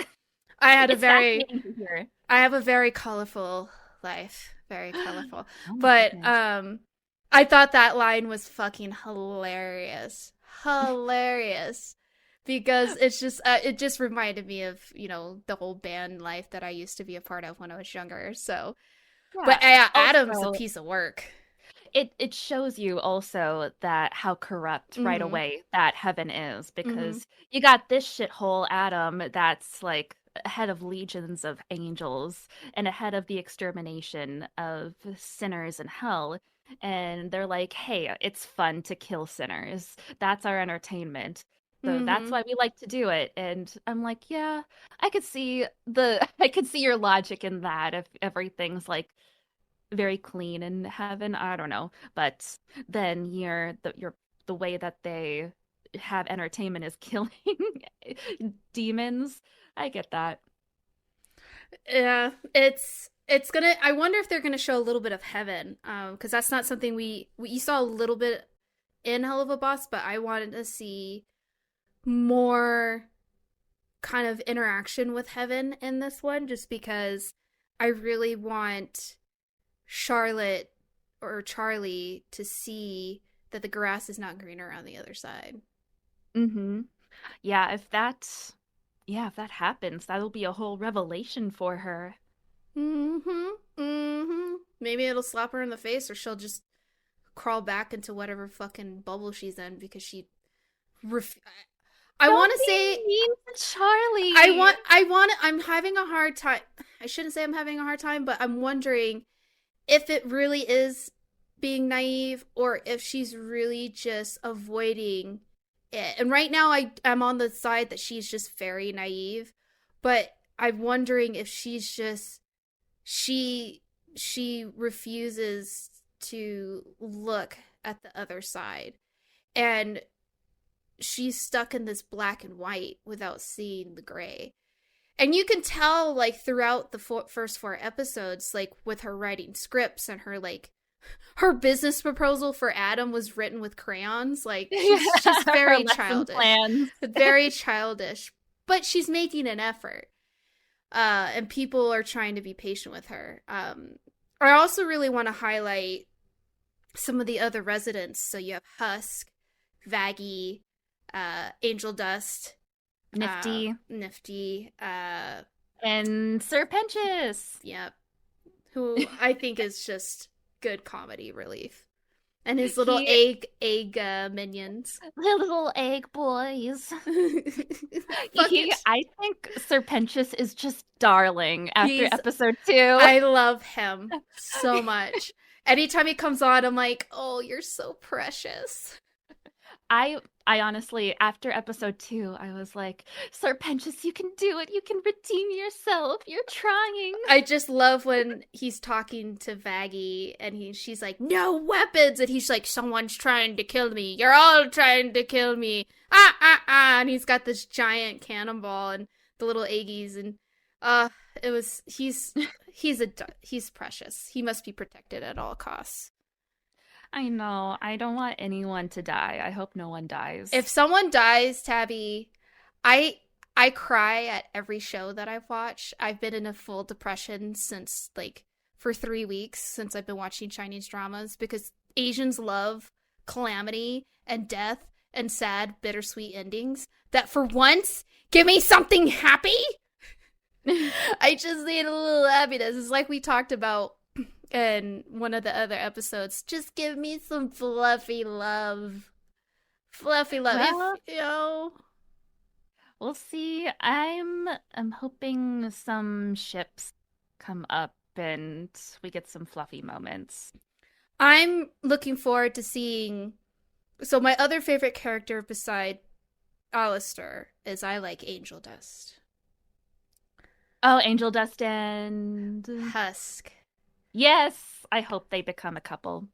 I had It's fascinating to hear. I have a very colorful life, very colorful. Oh my But goodness. I thought that line was fucking hilarious, hilarious, because it just reminded me of the whole band life that I used to be a part of when I was younger. So, but Yeah. Adam's a Also, piece of work. it shows you also that how corrupt right Mm-hmm. away that heaven is, Mm-hmm. because you got this shithole Adam that's like ahead of legions of angels and ahead of the extermination of sinners in hell. And they're like, hey, it's fun to kill sinners. That's our entertainment. So that's Mm-hmm. why we like to do it. And I'm like, yeah, I could see I could see your logic in that if everything's like very clean in heaven. I don't know, but then the way that they have entertainment is killing demons. I get that. Yeah, it's gonna. I wonder if they're gonna show a little bit of heaven, because that's not something we saw a little bit in Hell of a Boss, but I wanted to see more kind of interaction with heaven in this one, just because I really want Charlotte or Charlie to see that the grass is not greener on the other side. Mm-hmm. Yeah, if that happens, that'll be a whole revelation for her. Mm-hmm. Mm-hmm. Maybe it'll slap her in the face, or she'll just crawl back into whatever fucking bubble she's in because she. Ref- I Don't want to be say. mean to Charlie. I'm having a hard time. I shouldn't say I'm having a hard time, but I'm wondering if it really is being naive or if she's really just avoiding it. And right now I'm on the side that she's just very naive, but I'm wondering if she's just she refuses to look at the other side, and she's stuck in this black and white without seeing the gray. And you can tell, like, throughout the first 4 episodes, like, with her writing scripts and her business proposal for Adam was written with crayons. Like, she's very childish. Plans. Very childish. But she's making an effort. And people are trying to be patient with her. I also really want to highlight some of the other residents. So you have Husk, Vaggie, Angel Dust, Nifty. and Serpentious. Yep, who I think is just good comedy relief. And his little egg minions. The little egg boys. I think Serpentius is just darling after episode 2. I love him so much. Anytime he comes on, I'm like, oh, you're so precious. I honestly, after episode 2, I was like, Serpentius, you can do it. You can redeem yourself. You're trying. I just love when he's talking to Vaggie and she's like, no weapons. And he's like, someone's trying to kill me. You're all trying to kill me. Ah, ah, ah. And he's got this giant cannonball and the little eggies. And he's precious. He must be protected at all costs. I know. I don't want anyone to die. I hope no one dies. If someone dies, Tabby, I cry at every show that I've watched. I've been in a full depression since, like, for 3 weeks since I've been watching Chinese dramas because Asians love calamity and death and sad, bittersweet endings that for once give me something happy. I just need a little happiness. It's like we talked about in one of the other episodes. Just give me some fluffy love. Fluffy love. Well, we'll see. I'm hoping some ships come up and we get some fluffy moments. I'm looking forward to seeing... So my other favorite character beside Alistair is I like Angel Dust. Oh, Angel Dust and... Husk. Yes, I hope they become a couple.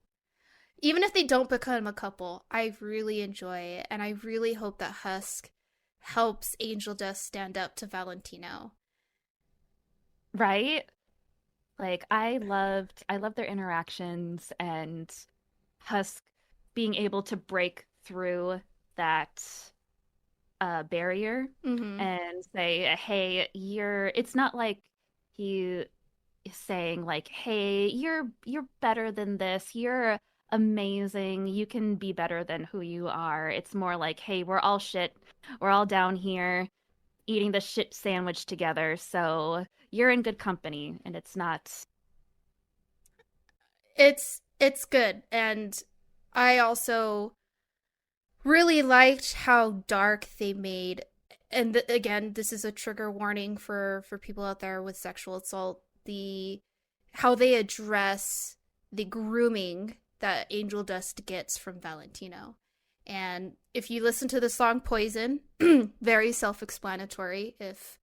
Even if they don't become a couple, I really enjoy it, and I really hope that Husk helps Angel Dust stand up to Valentino. Right? Like, I loved their interactions and Husk being able to break through that barrier and say, hey, it's not like he saying like, hey, you're better than this, you're amazing, you can be better than who you are. It's more like, hey, we're all shit, we're all down here eating the shit sandwich together, so you're in good company. And it's good. And I also really liked how dark they made, and again, this is a trigger warning for people out there with sexual assault, how they address the grooming that Angel Dust gets from Valentino. And if you listen to the song Poison, very self-explanatory if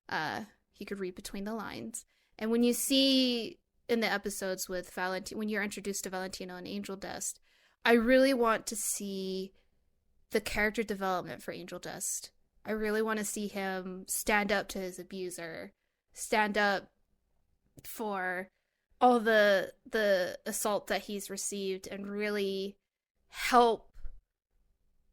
you could read between the lines. And when you see in the episodes with when you're introduced to Valentino and Angel Dust, I really want to see the character development for Angel Dust. I really want to see him stand up to his abuser, stand up for all the assault that he's received, and really help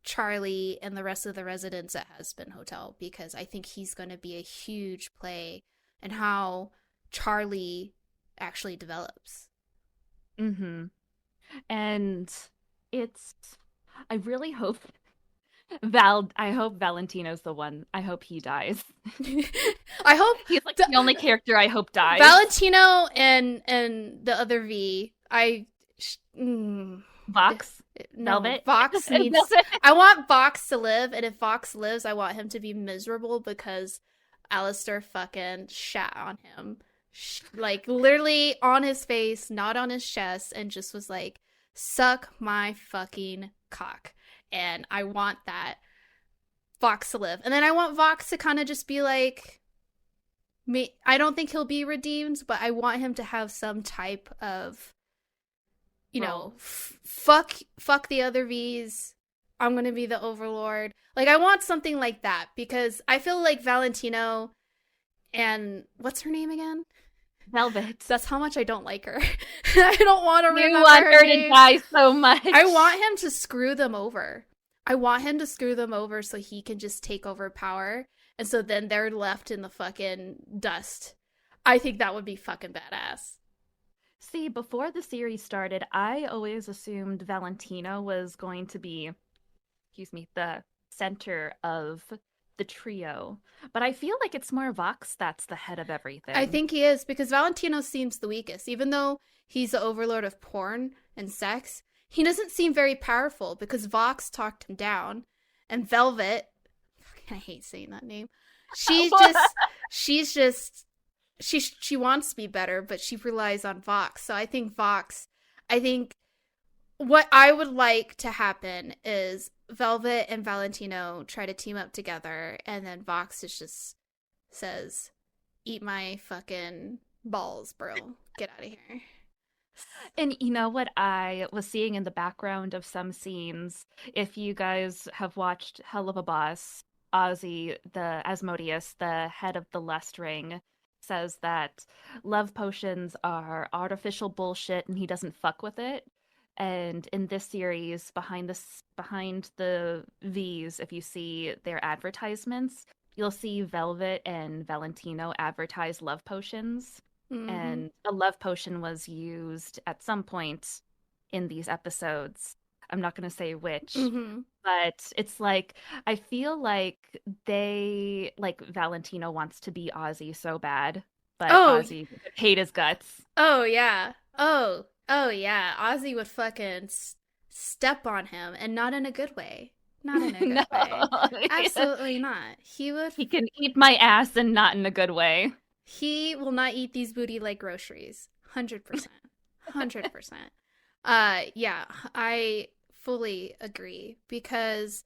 Charlie and the rest of the residents at Hazbin Hotel, because I think he's going to be a huge play in how Charlie actually develops. And I really hope I hope Valentino's the one. I hope he dies. I hope he's like the only character I hope dies. Valentino and the other V. Vox? No, Velvet? Vox needs... I want Vox to live, and if Vox lives, I want him to be miserable because Alistair fucking shat on him. Like, literally on his face, not on his chest, and just was like, suck my fucking cock. And I want that Vox to live. And then I want Vox to kind of just be like, I don't think he'll be redeemed, but I want him to have some type of, fuck the other Vs. I'm going to be the overlord. Like, I want something like that, because I feel like Valentino and what's her name again? Velvet. That's how much I don't like her. I don't want to remember her. You want her name. to die so much. I want him to screw them over. I want him to screw them over so he can just take over power. And so then they're left in the fucking dust. I think that would be fucking badass. See, before the series started, I always assumed Valentino was going to be, the center of the trio, but I feel like it's more Vox that's the head of everything. I think he is, because Valentino seems the weakest. Even though he's the overlord of porn and sex, he doesn't seem very powerful because Vox talked him down. And Velvet, I hate saying that name. She wants to be better, but she relies on Vox. So I think what I would like to happen is Velvet and Valentino try to team up together, and then Vox just says, "Eat my fucking balls, bro. Get out of here." And you know what I was seeing in the background of some scenes, if you guys have watched Hell of a Boss, Ozzy, the Asmodeus, the head of the Lust Ring, says that love potions are artificial bullshit and he doesn't fuck with it. And in this series, behind the V's, if you see their advertisements, you'll see Velvet and Valentino advertise love potions. Mm-hmm. And a love potion was used at some point in these episodes. I'm not going to say which, Mm-hmm. but it's like, I feel like Valentino wants to be Ozzy so bad, but Ozzy would hate his guts. Oh, yeah. Oh, yeah. Ozzy would fucking step on him, and not in a good way. Not in a good way. Absolutely not. He can eat my ass and not in a good way. He will not eat these booty like groceries. 100%. 100%. Yeah, I fully agree, because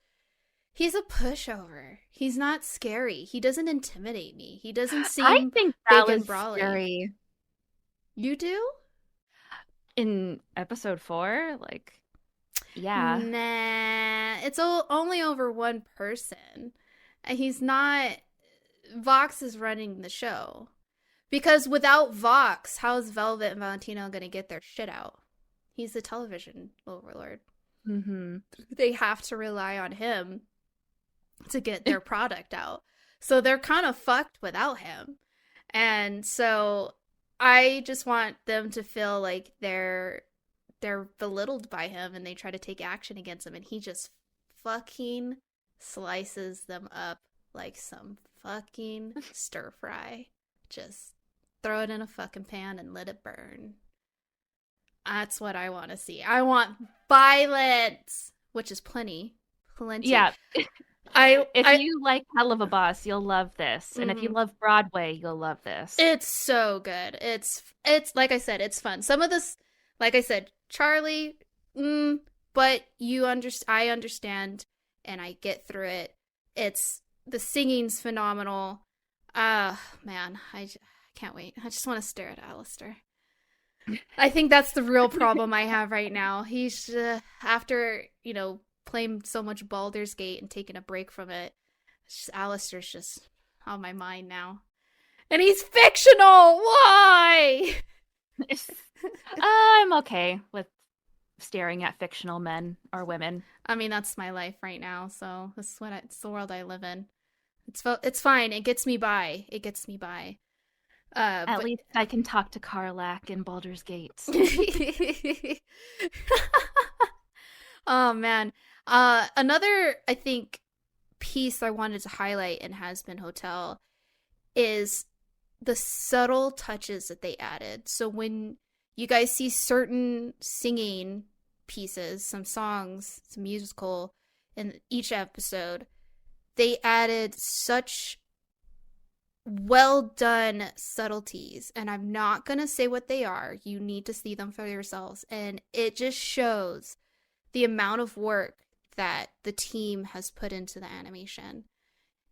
he's a pushover. He's not scary. He doesn't intimidate me. He doesn't seem I think that big was and brawly. Scary. You do? In episode 4? Like, yeah. Nah, it's only over one person. He's not... Vox is running the show. Because without Vox, how is Velvet and Valentino going to get their shit out? He's the television overlord. Mm-hmm. They have to rely on him to get their product out. So they're kind of fucked without him. And so I just want them to feel like they're belittled by him, and they try to take action against him, and he just fucking slices them up like some fucking stir fry. Just throw it in a fucking pan and let it burn. That's what I want to see. I want violence, which is plenty. Yeah. If you like Hell of a Boss, you'll love this. And if you love Broadway, you'll love this. It's so good. It's like I said, it's fun. Some of this, like I said, Charlie, but I understand, and I get through it. The singing's phenomenal. Man, I can't wait. I just want to stare at Alistair. I think that's the real problem I have right now. He's after, playing so much Baldur's Gate and taking a break from it. Alistair's just on my mind now. And he's fictional! Why? I'm okay with staring at fictional men or women. I mean, that's my life right now, so it's the world I live in. It's fine. It gets me by. At least I can talk to Karlach in Baldur's Gate. Oh, man. Another, I think, piece I wanted to highlight in Hazbin Hotel is the subtle touches that they added. So when you guys see certain singing pieces, some songs, some musical in each episode, they added such well done subtleties, and I'm not gonna say what they are. You need to see them for yourselves, and it just shows the amount of work that the team has put into the animation.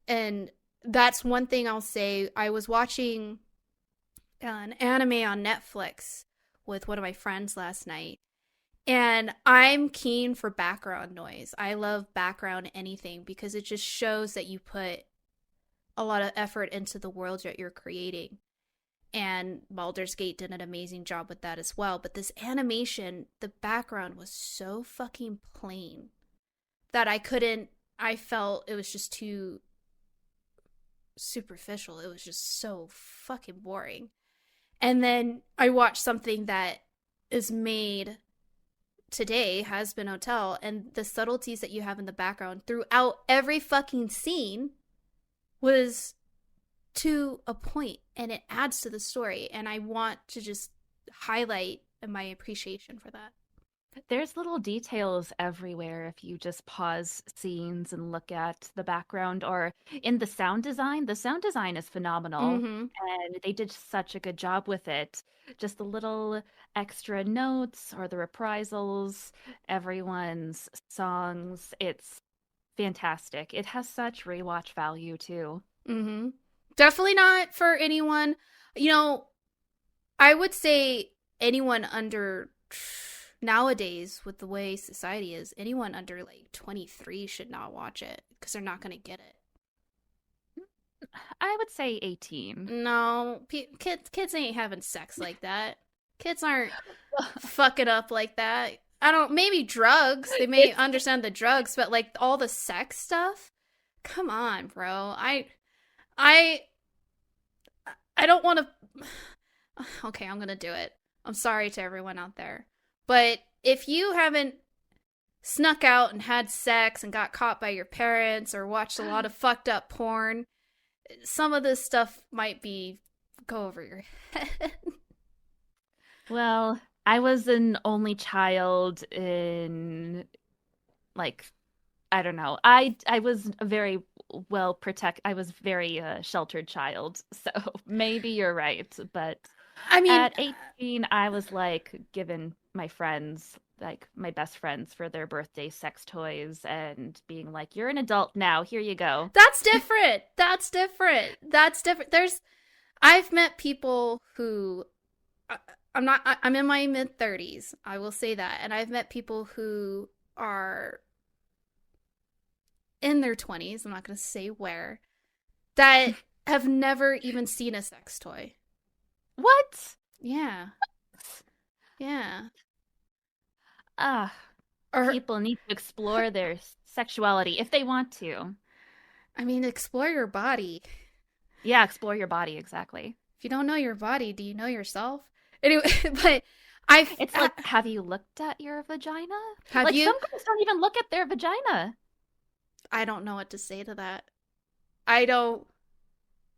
And that's one thing I'll say. I was watching an anime on Netflix with one of my friends last night, and I'm keen for background noise. I love background anything because it just shows that you put a lot of effort into the world that you're creating. And Baldur's Gate did an amazing job with that as well. But this animation, the background was so fucking plain that I felt it was just too superficial. It was just so fucking boring. And then I watched something that is made today, Hazbin Hotel, and the subtleties that you have in the background throughout every fucking scene was to a point, and it adds to the story, and I want to just highlight my appreciation for that. There's little details everywhere if you just pause scenes and look at the background or in the sound design. The sound design is phenomenal, Mm-hmm. and they did such a good job with it. Just the little extra notes or the reprisals, everyone's songs. It's fantastic. It has such rewatch value too. Mm-hmm. Definitely not for anyone. You know, I would say anyone under nowadays, with the way society is, anyone under like 23 should not watch it because they're not going to get it. I would say 18. No, kids ain't having sex like that. Kids aren't fucking up like that. I don't, maybe drugs. They may understand the drugs, but like all the sex stuff? Come on, bro. I don't want to. Okay, I'm going to do it. I'm sorry to everyone out there. But if you haven't snuck out and had sex and got caught by your parents or watched a lot of fucked up porn, some of this stuff might go over your head. Well, I was an only child in like I don't know. I was a very I was very sheltered child. So maybe you're right, but I mean, at 18 I was like given my friends like my best friends for their birthday sex toys and being like you're an adult now, here you go. that's different. That's different. That's different. I've met people who I'm in my mid 30s. I will say that. And I've met people who are in their 20s, I'm not going to say where, that have never even seen a sex toy. What? Yeah. Yeah. People need to explore their sexuality if they want to. I mean, explore your body. Yeah, explore your body, exactly. If you don't know your body, do you know yourself? Anyway, but it's like, have you looked at your vagina? Have you? Some girls don't even look at their vagina. I don't know what to say to that.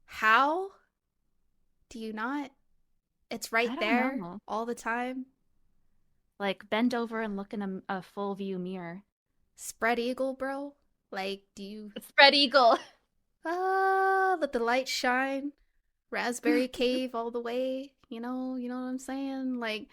How do you not? It's right there all the time. Like, bend over and look in a full view mirror. Spread eagle, bro. Like, do you... Spread eagle. Let the light shine. Raspberry cave all the way. You know what I'm saying? Like,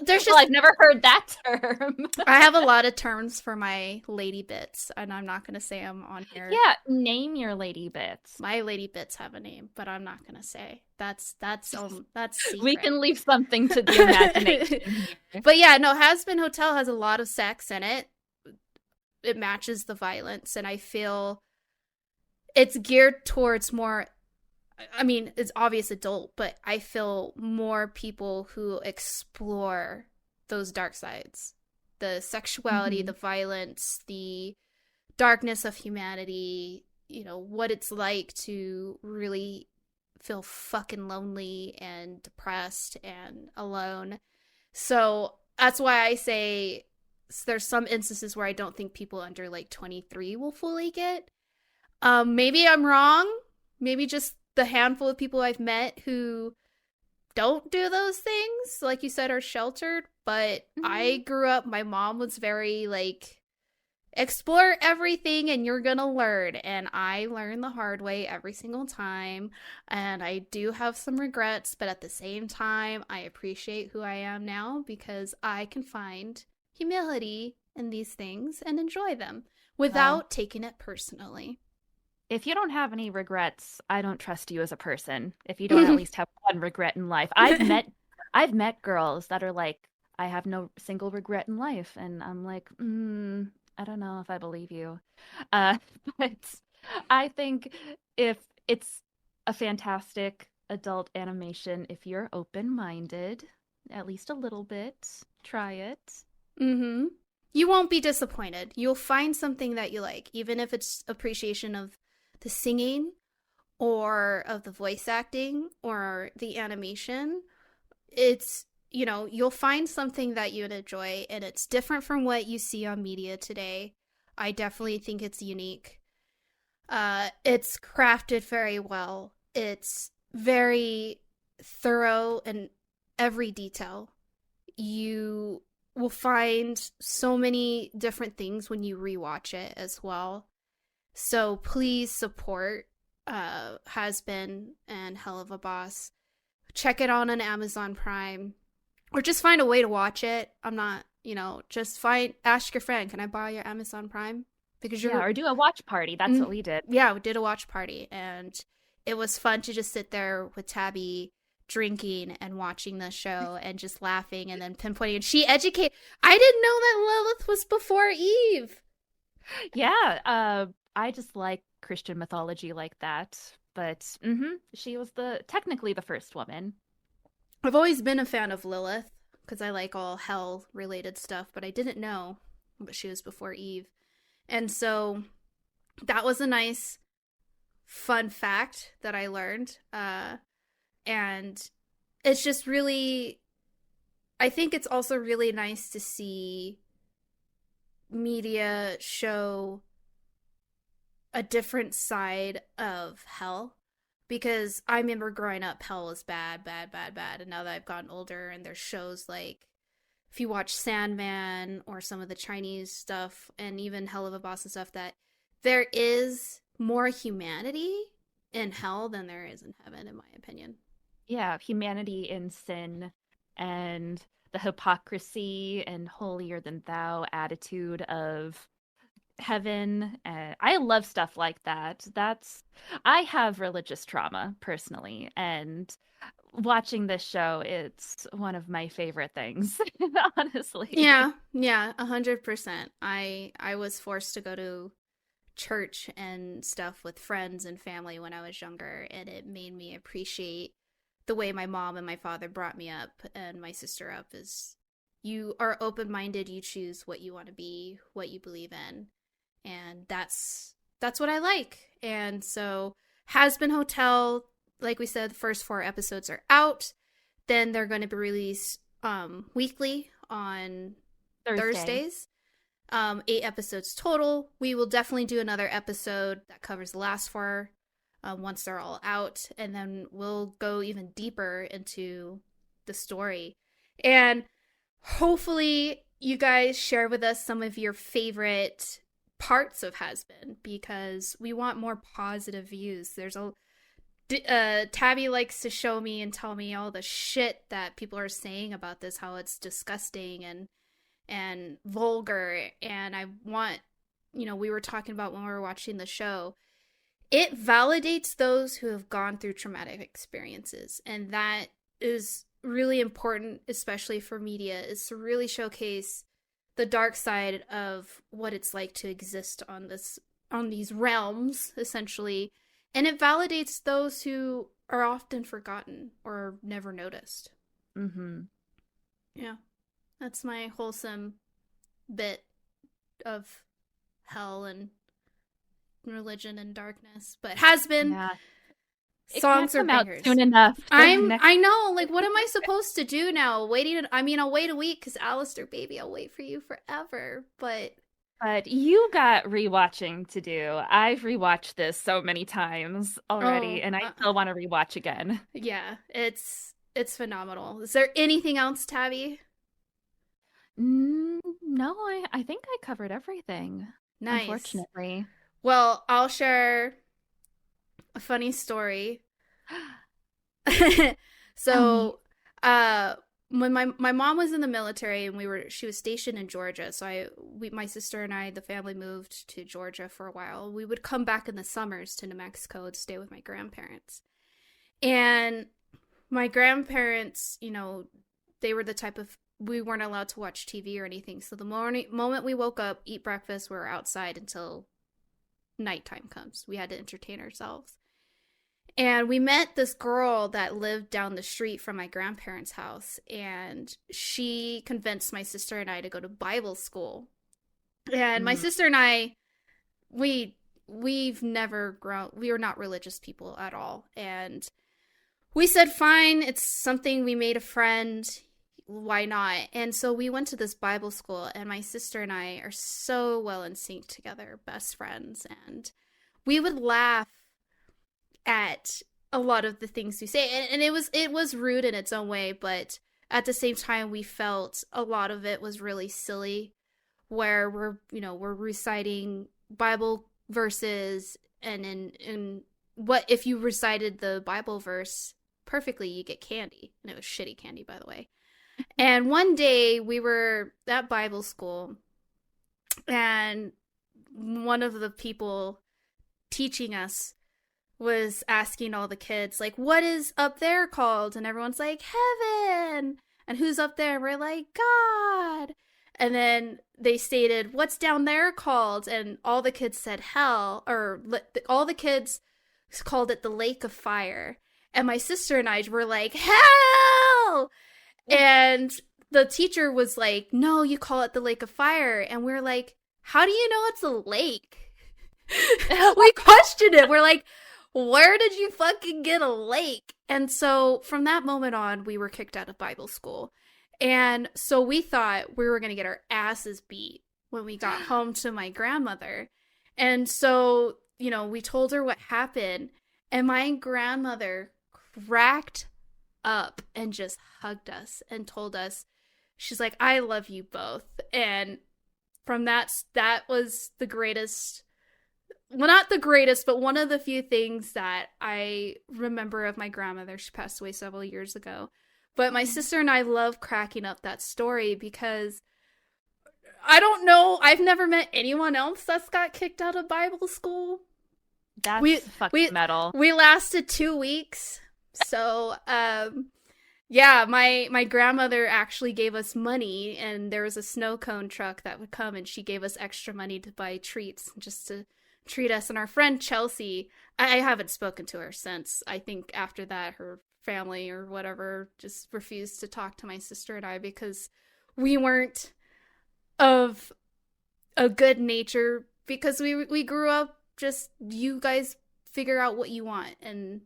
there's just... Well, I've never heard that term. I have a lot of terms for my lady bits, and I'm not going to say them on here. Yeah, name your lady bits. My lady bits have a name, but I'm not going to say. That's secret. We can leave something to the imagination. But yeah, no, Hazbin Hotel has a lot of sex in it. It matches the violence, and I feel it's geared towards more... I mean, it's obvious adult, but I feel more people who explore those dark sides. The sexuality, the violence, the darkness of humanity, what it's like to really feel fucking lonely and depressed and alone. So that's why I say there's some instances where I don't think people under like 23 will fully get. Maybe I'm wrong. Maybe just the handful of people I've met who don't do those things, like you said, are sheltered. But I grew up, my mom was very like, explore everything and you're gonna learn. And I learned the hard way every single time. And I do have some regrets, but at the same time, I appreciate who I am now because I can find humility in these things and enjoy them without taking it personally. If you don't have any regrets, I don't trust you as a person. If you don't at least have one regret in life. I've met girls that are like, I have no single regret in life. And I'm like, I don't know if I believe you. But I think if it's a fantastic adult animation, if you're open-minded, at least a little bit, try it. Mm-hmm. You won't be disappointed. You'll find something that you like, even if it's appreciation of the singing or of the voice acting or the animation. It's, you'll find something that you'd enjoy, and it's different from what you see on media today. I definitely think it's unique. It's crafted very well. It's very thorough in every detail. You will find so many different things when you rewatch it as well. So please support Hazbin and Hell of a Boss. Check it on Amazon Prime. Or just find a way to watch it. I'm not, just ask your friend, can I borrow your Amazon Prime? Because or do a watch party. That's what we did. Yeah, we did a watch party, and it was fun to just sit there with Tabby drinking and watching the show and just laughing and then pinpointing. And I didn't know that Lilith was before Eve. Yeah, I just like Christian mythology like that. But she was technically the first woman. I've always been a fan of Lilith because I like all hell related stuff, but I didn't know that she was before Eve. And so that was a nice, fun fact that I learned. And it's just really, I think it's also really nice to see media show a different side of hell. Because I remember growing up, hell was bad, bad, bad, bad. And now that I've gotten older and there's shows like, if you watch Sandman or some of the Chinese stuff and even Hell of a Boss and stuff, that there is more humanity in hell than there is in heaven, in my opinion. Yeah, humanity in sin and the hypocrisy and holier than thou attitude of heaven. I love stuff like that. I have religious trauma personally, and watching this show, it's one of my favorite things, honestly. Yeah, 100%. I was forced to go to church and stuff with friends and family when I was younger, and it made me appreciate the way my mom and my father brought me up and my sister up. Is you are open-minded, you choose what you want to be, what you believe in, and that's what I like. And so Hazbin Hotel, like we said, the first 4 episodes are out. Then they're going to be released weekly on Thursdays. 8 episodes total. We will definitely do another episode that covers the last 4 once they're all out. And then we'll go even deeper into the story. And hopefully you guys share with us some of your favorite parts of Hazbin, because we want more positive views. There's Tabby likes to show me and tell me all the shit that people are saying about this, how it's disgusting and vulgar. And I want, we were talking about when we were watching the show, it validates those who have gone through traumatic experiences. And that is really important, especially for media, is to really showcase the dark side of what it's like to exist on these realms, essentially. And it validates those who are often forgotten or never noticed. Yeah. That's my wholesome bit of hell and religion and darkness. But Hazbin, songs are bangers. Soon enough. I know. Like, what am I supposed to do now? I'll wait a week because Alistair, baby, I'll wait for you forever. But you got rewatching to do. I've rewatched this so many times already, and I still want to rewatch again. Yeah, it's phenomenal. Is there anything else, Tabby? No, I think I covered everything. Nice. Unfortunately. Well, I'll share a funny story. So, when my mom was in the military and she was stationed in Georgia, so my sister and I, the family, moved to Georgia for a while. We would come back in the summers to New Mexico to stay with my grandparents. And my grandparents, they were the type of, we weren't allowed to watch TV or anything. So the moment we woke up, eat breakfast, we were outside until nighttime comes. We had to entertain ourselves. And we met this girl that lived down the street from my grandparents' house, and she convinced my sister and I to go to Bible school. And my sister and I, we've never grown, we were not religious people at all. And we said, fine, it's something, we made a friend, why not? And so we went to this Bible school, and my sister and I are so well in sync together, best friends. And we would laugh at a lot of the things we say, and it was rude in its own way, but at the same time we felt a lot of it was really silly, where we're reciting Bible verses, and in what if you recited the Bible verse perfectly, you get candy, and it was shitty candy, by the way. And one day we were at Bible school, and one of the people teaching us was asking all the kids, like, what is up there called? And everyone's like, heaven. And who's up there? And we're like, God. And then they stated, what's down there called? And all the kids said hell, or all the kids called it the lake of fire. And my sister and I were like, hell! And the teacher was like, no, you call it the lake of fire. And we're like, how do you know it's a lake? We questioned it. We're like, where did you fucking get a lake? And so from that moment on, we were kicked out of Bible school. And so we thought we were going to get our asses beat when we got home to my grandmother. And so, we told her what happened. And my grandmother cracked up and just hugged us and told us, she's like, I love you both. And from that was the greatest, well, not the greatest, but one of the few things that I remember of my grandmother. She passed away several years ago. But my sister and I love cracking up that story because I don't know, I've never met anyone else that's got kicked out of Bible school. That's fucking metal. We lasted 2 weeks. So, yeah, my grandmother actually gave us money, and there was a snow cone truck that would come, and she gave us extra money to buy treats just to treat us. And our friend Chelsea, I haven't spoken to her since. I think after that, her family or whatever just refused to talk to my sister and I because we weren't of a good nature, because we grew up just, you guys figure out what you want, and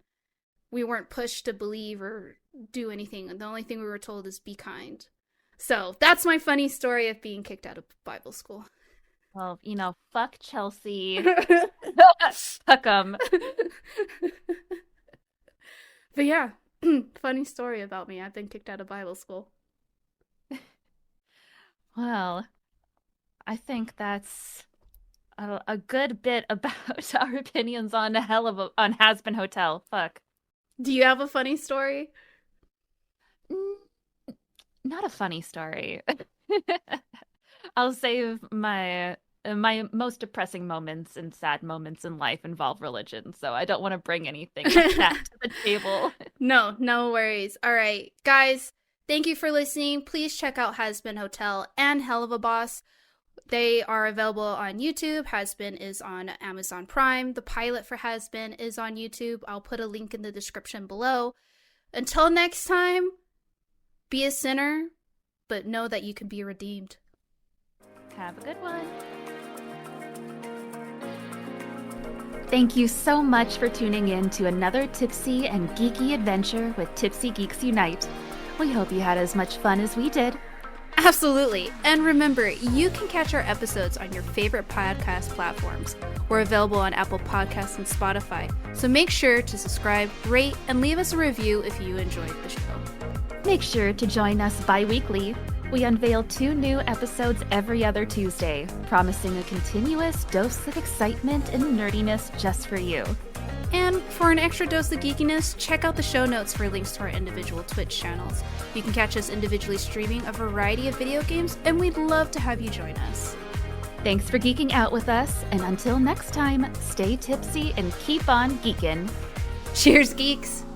we weren't pushed to believe or do anything. The only thing we were told is be kind. So that's my funny story of being kicked out of Bible school. Well, fuck Chelsea. Fuck them. But yeah, funny story about me. I've been kicked out of Bible school. Well, I think that's a good bit about our opinions on on Hazbin Hotel. Fuck. Do you have a funny story? Not a funny story. I'll save my most depressing moments and sad moments in life involve religion, so I don't want to bring anything like that to the table. No worries. All right, guys, thank you for listening. Please check out Hazbin Hotel and Hell of a Boss. They are available on YouTube. Hazbin is on Amazon Prime. The pilot for Hazbin is on YouTube. I'll put a link in the description below. Until next time, be a sinner, but know that you can be redeemed. Have a good one. Thank you so much for tuning in to another tipsy and geeky adventure with Tipsy Geeks Unite. We hope you had as much fun as we did. Absolutely. And remember, you can catch our episodes on your favorite podcast platforms. We're available on Apple Podcasts and Spotify. So make sure to subscribe, rate, and leave us a review if you enjoyed the show. Make sure to join us bi-weekly. We unveil 2 new episodes every other Tuesday, promising a continuous dose of excitement and nerdiness just for you. And for an extra dose of geekiness, check out the show notes for links to our individual Twitch channels. You can catch us individually streaming a variety of video games, and we'd love to have you join us. Thanks for geeking out with us, and until next time, stay tipsy and keep on geekin'. Cheers, geeks!